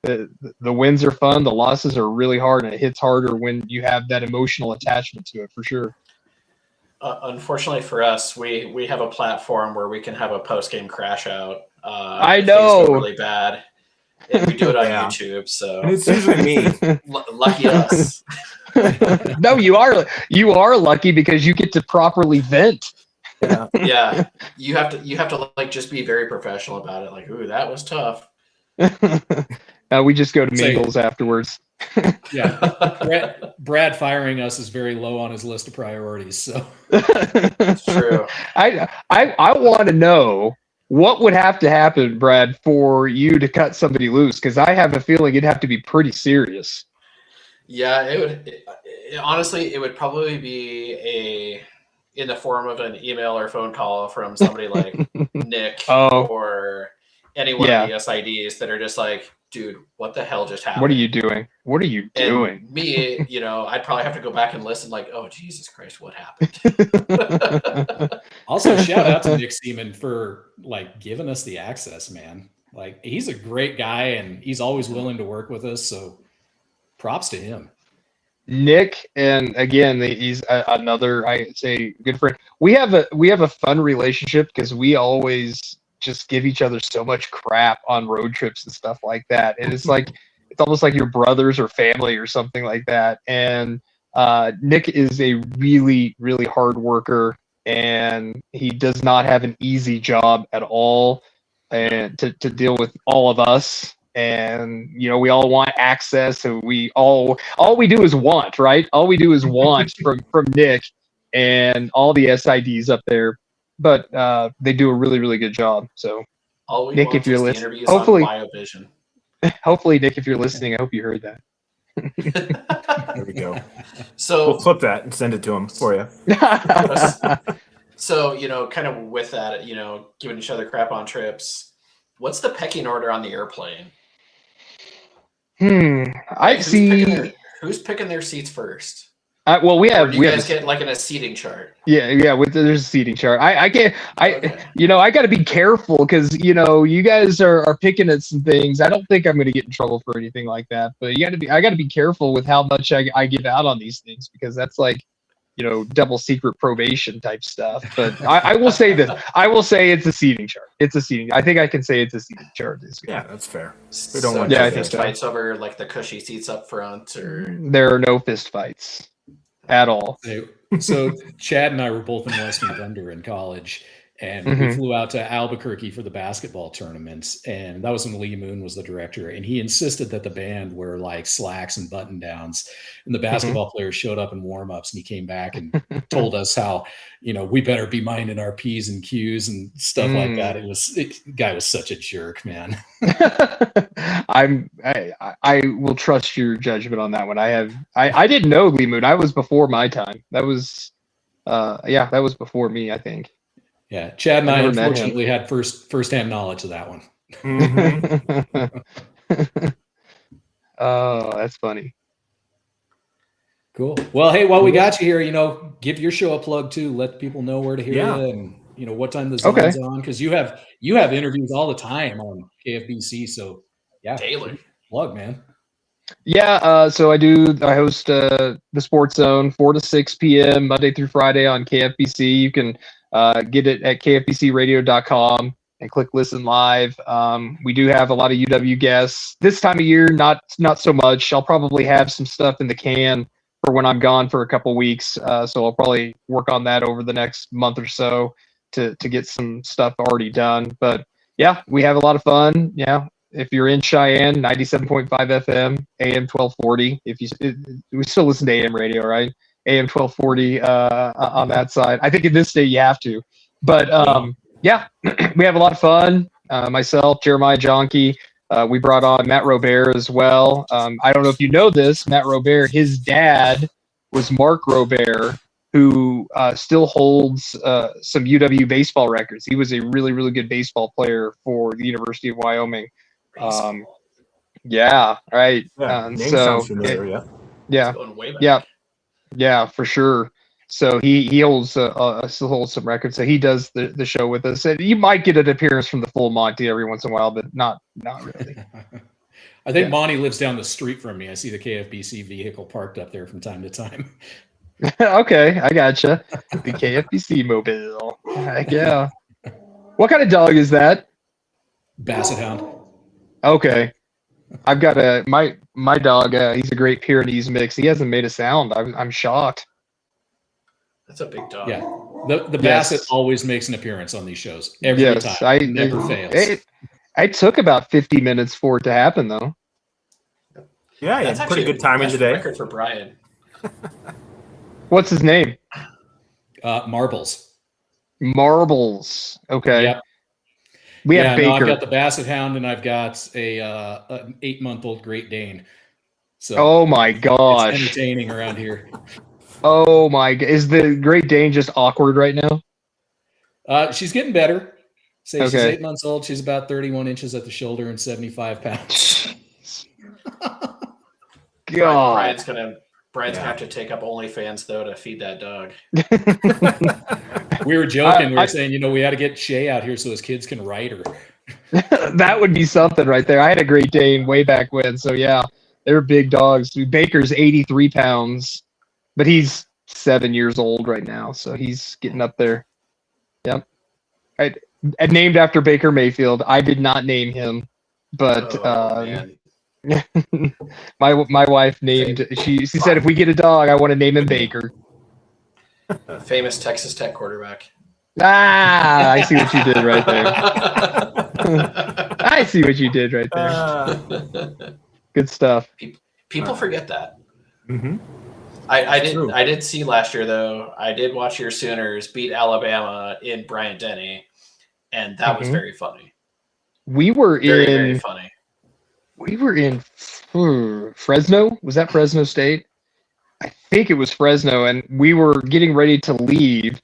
The wins are fun, the losses are really hard, and it hits harder when you have that emotional attachment to it, for sure. Unfortunately for us, we have a platform where we can have a post-game crash out. I know. Things go really bad. And we do it on YouTube, so and it's usually me. Lucky us. No, you are lucky, because you get to properly vent. Yeah. You have to like just be very professional about it. Like, ooh, that was tough. We just go to Mingles afterwards. Yeah, Brad firing us is very low on his list of priorities. So it's true. I want to know what would have to happen, Brad, for you to cut somebody loose, because I have a feeling it'd have to be pretty serious. Yeah, honestly, it would probably be in the form of an email or phone call from somebody like Nick or any one of the SIDs that are just like, dude, what the hell just happened? What are you doing? What are you doing? And me, I'd probably have to go back and listen like, oh, Jesus Christ, what happened? Also, shout out to Nick Seaman for like giving us the access, man. Like, he's a great guy, and he's always willing to work with us. So props to him. Nick, and again, he's another, I say, good friend. We have a fun relationship, because we always just give each other so much crap on road trips and stuff like that, and it's almost like your brothers or family or something like that. And Nick is a really, really hard worker, and he does not have an easy job at all, and to deal with all of us. And we all want access, and all we do is want, right? All we do is want from Nick and all the SIDs up there. But they do a really, really good job. So, all we Nick, want if you're is the listening, interviews on WyoVision. Hopefully, Nick, if you're listening, I hope you heard that. There we go. So We'll clip that and send it to him for you. So, kind of with that, giving each other crap on trips, what's the pecking order on the airplane? I see. Who's picking their seats first? Well, we Or have. do you guys get like in a seating chart? Yeah. There's a seating chart. I can't. Okay. I got to be careful because you guys are picking at some things. I don't think I'm going to get in trouble for anything like that. But I got to be careful with how much I give out on these things because that's like, double secret probation type stuff. But I will say this. I will say it's a seating chart. It's a seating. I think I can say it's a seating chart. Yeah, that's fair. We don't want I fist think so. fights over like the cushy seats up front, or There are no fist fights at all. So Chad and I were both in Western Thunder in college, and we flew out to Albuquerque for the basketball tournaments. And that was when Lee Moon was the director. And he insisted that the band wear like slacks and button downs. And the basketball players showed up in warm-ups, and he came back and told us how, we better be minding our P's and Q's and stuff like that. Guy was such a jerk, man. I will trust your judgment on that one. I didn't know Lee Moon. I was before my time. That was that was before me, I think. Yeah, Chad and I never met him. unfortunately had firsthand knowledge of that one. Oh, that's funny. Cool. Well, hey, while we got you here, give your show a plug too. Let people know where to hear you and what time the zone's on, because you have interviews all the time on KFBC. So daily plug, man. Yeah, so I host the Sports Zone 4 to 6 p.m. Monday through Friday on KFBC. You can get it at kfbcradio.com and click listen live. We do have a lot of UW guests this time of year. Not so much. I'll probably have some stuff in the can for when I'm gone for a couple weeks. So I'll probably work on that over the next month or so to get some stuff already done. But yeah, we have a lot of fun. Yeah. If you're in Cheyenne, 97.5 FM, AM 1240. We still listen to AM radio, right? AM 1240 on that side. I think in this state you have to. But we have a lot of fun. Myself, Jeremiah Jonke. We brought on Matt Robert as well. I don't know if you know this, Matt Robert, his dad was Mark Robert, who still holds some UW baseball records. He was a really, really good baseball player for the University of Wyoming. Yeah, right. Name So sounds familiar, It's going way back. yeah, for sure. So he holds still holds some records. So he does the show with us. And you might get an appearance from the full Monty every once in a while, but not really. I think Monty lives down the street from me. I see the KFBC vehicle parked up there from time to time. Okay, I gotcha. The KFBC mobile. Heck yeah. What kind of dog is that? Basset Hound. Okay. I've got my dog. He's a Great Pyrenees mix. He hasn't made a sound. I'm shocked. That's a big dog. Yeah, the Basset always makes an appearance on these shows every time. It never fails. It took about 50 minutes for it to happen, though. Yeah, That's pretty good timing today. Record for Bryan. What's his name? Marbles. Marbles. Okay. Yep. We have Baker. I've got the Basset Hound, and I've got an 8-month-old Great Dane. So oh my gosh, it's entertaining around here. Oh my! Is the Great Dane just awkward right now? She's getting better. She's 8 months old. She's about 31 inches at the shoulder and 75 pounds. God. Brian's gonna have to take up OnlyFans though to feed that dog. We were joking. We were saying, we had to get Shay out here so his kids can ride her. That would be something right there. I had a Great Dane way back when, so yeah, they're big dogs. Baker's 83 pounds, but he's 7 years old right now, so he's getting up there. Yep. Named after Baker Mayfield. I did not name him, but my wife named. She said if we get a dog, I want to name him Baker. Famous Texas Tech quarterback. Ah, I see what you did right there. I see what you did right there. Good stuff. People forget that. Mm-hmm. I did see last year though. I did watch your Sooners beat Alabama in Bryant-Denny, and that was very funny. We were very funny. we were in Fresno. Was that Fresno State? I think it was Fresno, and we were getting ready to leave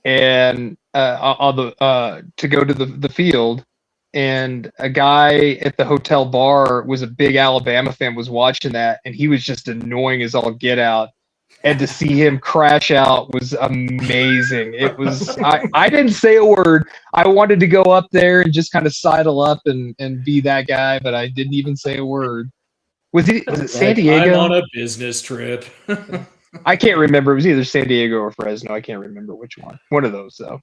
and on the to go to the field, and a guy at the hotel bar was a big Alabama fan, was watching that, and he was just annoying as all get out. And to see him crash out was amazing. It was I didn't say a word. I wanted to go up there and just kind of sidle up and be that guy, but I didn't even say a word. Was it San Diego? I'm on a business trip. I can't remember. It was either San Diego or Fresno. I can't remember which one. One of those, though.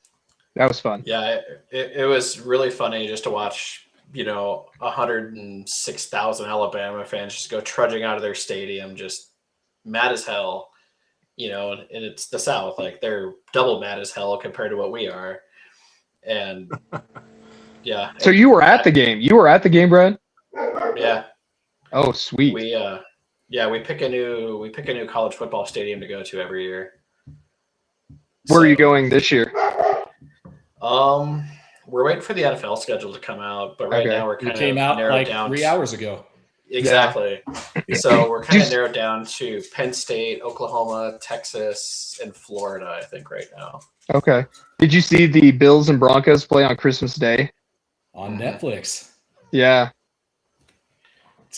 That was fun. Yeah, it was really funny just to watch, 106,000 Alabama fans just go trudging out of their stadium, just mad as hell, and it's the South. Like, they're double mad as hell compared to what we are. And yeah. So you were at the game. You were at the game, Brad? Yeah. Oh, sweet. We pick a new college football stadium to go to every year. Where are you going this year? We're waiting for the NFL schedule to come out, but right now we're kind of came out narrowed like down 3 hours ago. Exactly. Yeah. So we're kind of narrowed down to Penn State, Oklahoma, Texas, and Florida, I think, right now. Okay. Did you see the Bills and Broncos play on Christmas Day? On Netflix. Yeah.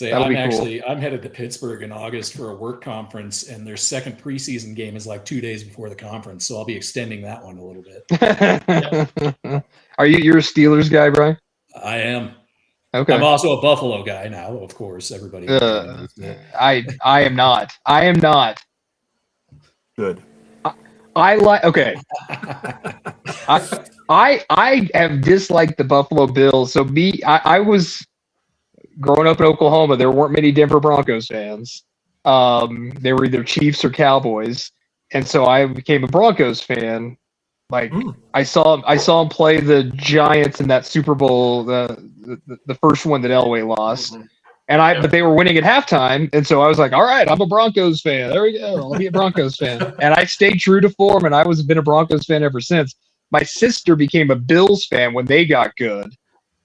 I'm headed to Pittsburgh in August for a work conference, and their second preseason game is like 2 days before the conference, so I'll be extending that one a little bit. You're a Steelers guy, Bryan? I am. Okay. I'm also a Buffalo guy now, of course. Everybody. I am not. I am not. Good. Okay. I have disliked the Buffalo Bills. So I was growing up in Oklahoma. There weren't many Denver Broncos fans. They were either Chiefs or Cowboys, and so I became a Broncos fan. Like I saw him play the Giants in that Super Bowl, the first one that Elway lost. And but they were winning at halftime, and so I was like, all right, I'm a Broncos fan. There we go. I'll be a Broncos fan. And I stayed true to form, and been a Broncos fan ever since. My sister became a Bills fan when they got good.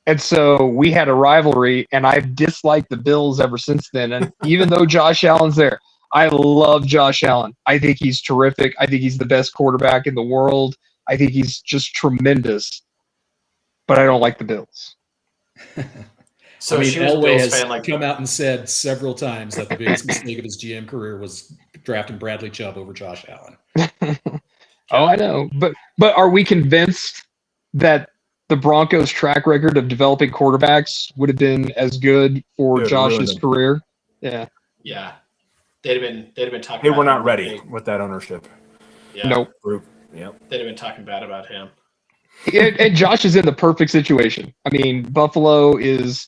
And so we had a rivalry, and I've disliked the Bills ever since then. And even though Josh Allen's there, I love Josh Allen. I think he's terrific. I think he's the best quarterback in the world. I think he's just tremendous. But I don't like the Bills. So Elway has come out and said several times that the biggest mistake of his GM career was drafting Bradley Chubb over Josh Allen. Oh, I know. But are we convinced that the Broncos' track record of developing quarterbacks would have been as good for Josh's career? Yeah. Yeah. They'd have been talking. They were not ready with that ownership. Yeah. Nope. Yep. They'd have been talking bad about him. And Josh is in the perfect situation. I mean, Buffalo's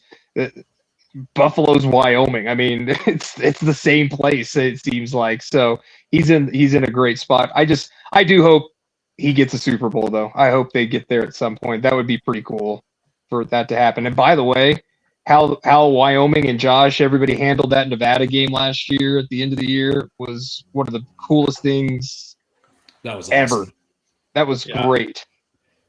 Wyoming. I mean, it's the same place, it seems like. So he's in a great spot. I do hope he gets a Super Bowl, though. I hope they get there at some point. That would be pretty cool for that to happen. And by the way, how Wyoming and Josh, everybody handled that Nevada game last year at the end of the year was one of the coolest things ever. Awesome. That was great.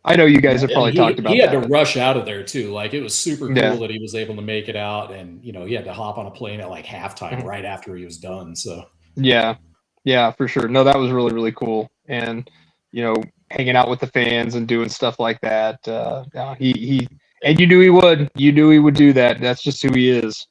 I know you guys have probably talked about that. He had to rush out of there, too. Like, it was super cool that he was able to make it out. And, he had to hop on a plane at, like, halftime right after he was done. So, yeah, for sure. No, that was really, really cool. And, hanging out with the fans and doing stuff like that. And you knew he would. You knew he would do that. That's just who he is.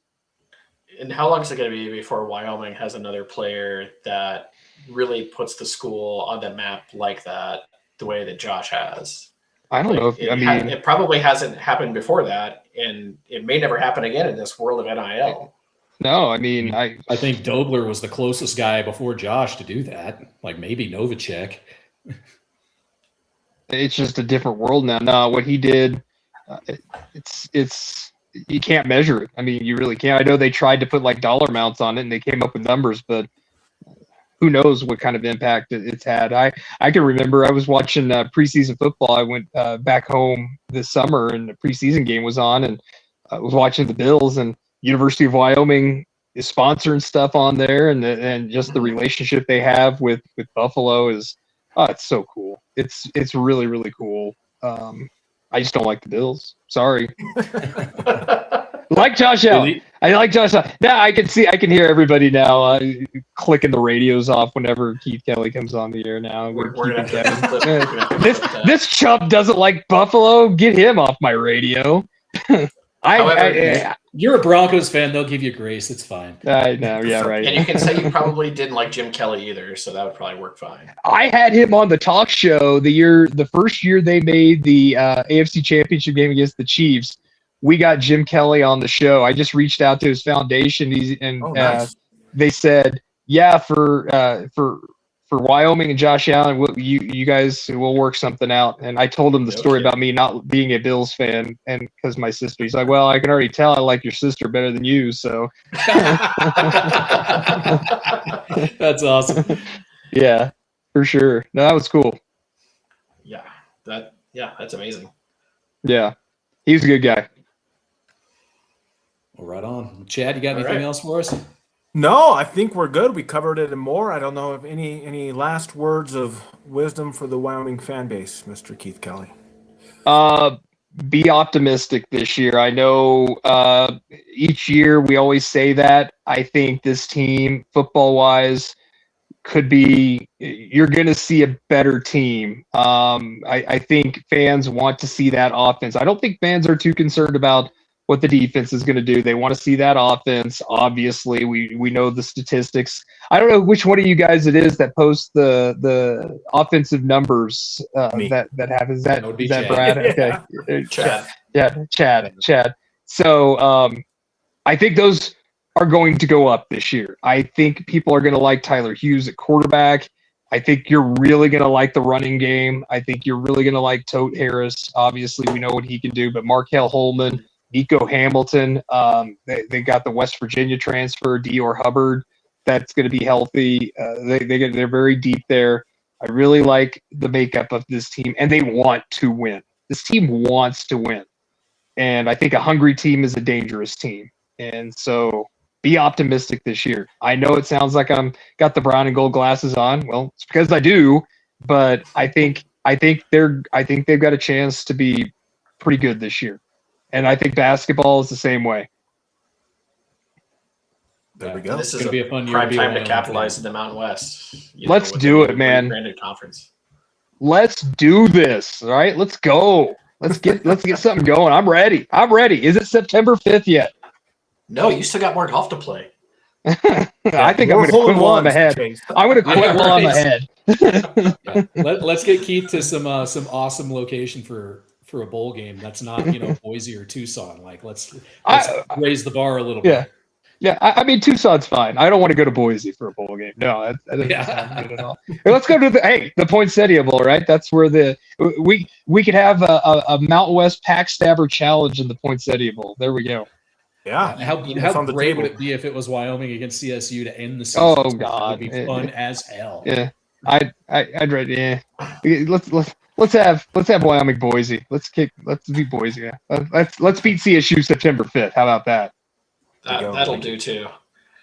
And how long is it going to be before Wyoming has another player that really puts the school on the map like that, the way that Josh has? I don't know. It probably hasn't happened before that, and it may never happen again in this world of NIL. No, I mean, I think Dobler was the closest guy before Josh to do that. Like maybe Novacek. It's just a different world now. No, what he did, it's you can't measure it. I mean, you really can't. I know they tried to put like dollar amounts on it, and they came up with numbers, but who knows what kind of impact it's had. I can remember I was watching preseason football. I went back home this summer, and the preseason game was on, and I was watching the Bills, and University of Wyoming is sponsoring stuff on there, and just the relationship they have with Buffalo is it's so cool. It's really, really cool. I just don't like the Bills. Sorry. Like Josh Allen. I like Josh. Now I can hear everybody now clicking the radios off whenever Keith Kelley comes on the air now. We're gonna Keith have to flip, we're gonna have to This flip that. this chump doesn't like Buffalo. Get him off my radio. However, You're a Broncos fan. They'll give you grace. It's fine. I know. Yeah, And right. you can say you probably didn't like Jim Kelley either, so that would probably work fine. I had him on the talk show the first year they made the AFC Championship game against the Chiefs. We got Jim Kelley on the show. I just reached out to his foundation, Nice. they said, yeah, for Wyoming and Josh Allen, you guys will work something out. And I told him the story about me not being a Bills fan, and because my sister. He's like, well, I can already tell I like your sister better than you. So That's awesome. yeah, for sure. No, that was cool. Yeah, that's amazing. Yeah, he was a good guy. Well, right on. Chad, you got All anything right. else for us? No, I think we're good. We covered it and more. I don't know if any last words of wisdom for the Wyoming fan base, Mr. Keith Kelley. Be optimistic this year. I know each year we always say that. I think this team, football wise, could be. You're going to see a better team. I think fans want to see that offense. I don't think fans are too concerned about what the defense is going to do. They want to see that offense. Obviously, we know the statistics. I don't know which one of you guys it is that posts the offensive numbers that have. Is that Chad. Brad? Okay, Chad. Chad. So I think those are going to go up this year. I think people are going to like Tyler Hughes at quarterback. I think you're really going to like the running game. I think you're really going to like Tote Harris. Obviously, we know what he can do, but Markel Holman, Nico Hamilton, they got the West Virginia transfer, Dior Hubbard, that's going to be healthy. They're very deep there. I really like the makeup of this team, and they want to win. This team wants to win. And I think a hungry team is a dangerous team. And so be optimistic this year. I know it sounds like I'm got the brown and gold glasses on. Well, it's because I do, but I think they've got a chance to be pretty good this year. And I think basketball is the same way. There we go. This It's is gonna be a fun year prime to be time to Wyoming capitalize fan. in the Mountain West. Let's with do the it, man. rebranded conference. Let's do this. All right, let's go. Let's get something going. I'm ready. Is it September 5th yet? No, you still got more golf to play. I think I'm More going to hole quit in while I'm ones, ahead. Chase. I'm going to quit while I'm right. ahead. Let's get Keith to some awesome location for a bowl game. That's not Boise or Tucson. Like let's raise the bar a little bit. Yeah. I mean, Tucson's fine. I don't want to go to Boise for a bowl game. No, that doesn't sound good at all. Let's go to the Poinsettia Bowl, right? That's where we could have a Mountain West Pack Stabber Challenge in the Poinsettia Bowl. There we go. Yeah. How It's on the great table. would it be if it was Wyoming against CSU to end the season? Oh, That God. would be fun as hell. Yeah, I'd read. Yeah, let's have Wyoming Boise. Let's beat Boise. Yeah. Let's beat CSU September 5th. How about that? That'll do too.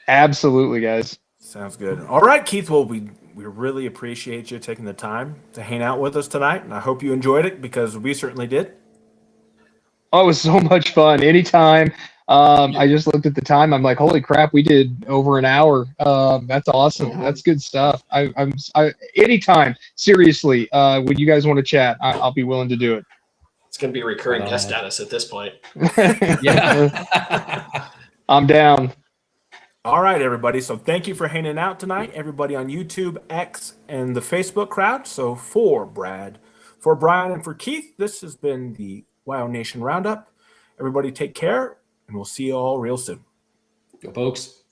Absolutely, guys. Sounds good. All right, Keith. Well, we really appreciate you taking the time to hang out with us tonight, and I hope you enjoyed it because we certainly did. Oh, it was so much fun. Anytime. I just looked at the time. I'm like, holy crap, we did over an hour. That's awesome. That's good stuff. Anytime. Seriously, when you guys want to chat, I'll be willing to do it. It's going to be recurring guest status at this point. Yeah. I'm down. All right, everybody. So thank you for hanging out tonight, everybody on YouTube, X, and the Facebook crowd. So for Brad, for Bryan, and for Keith, this has been the WyoNation Roundup. Everybody take care, and we'll see you all real soon. Go, folks.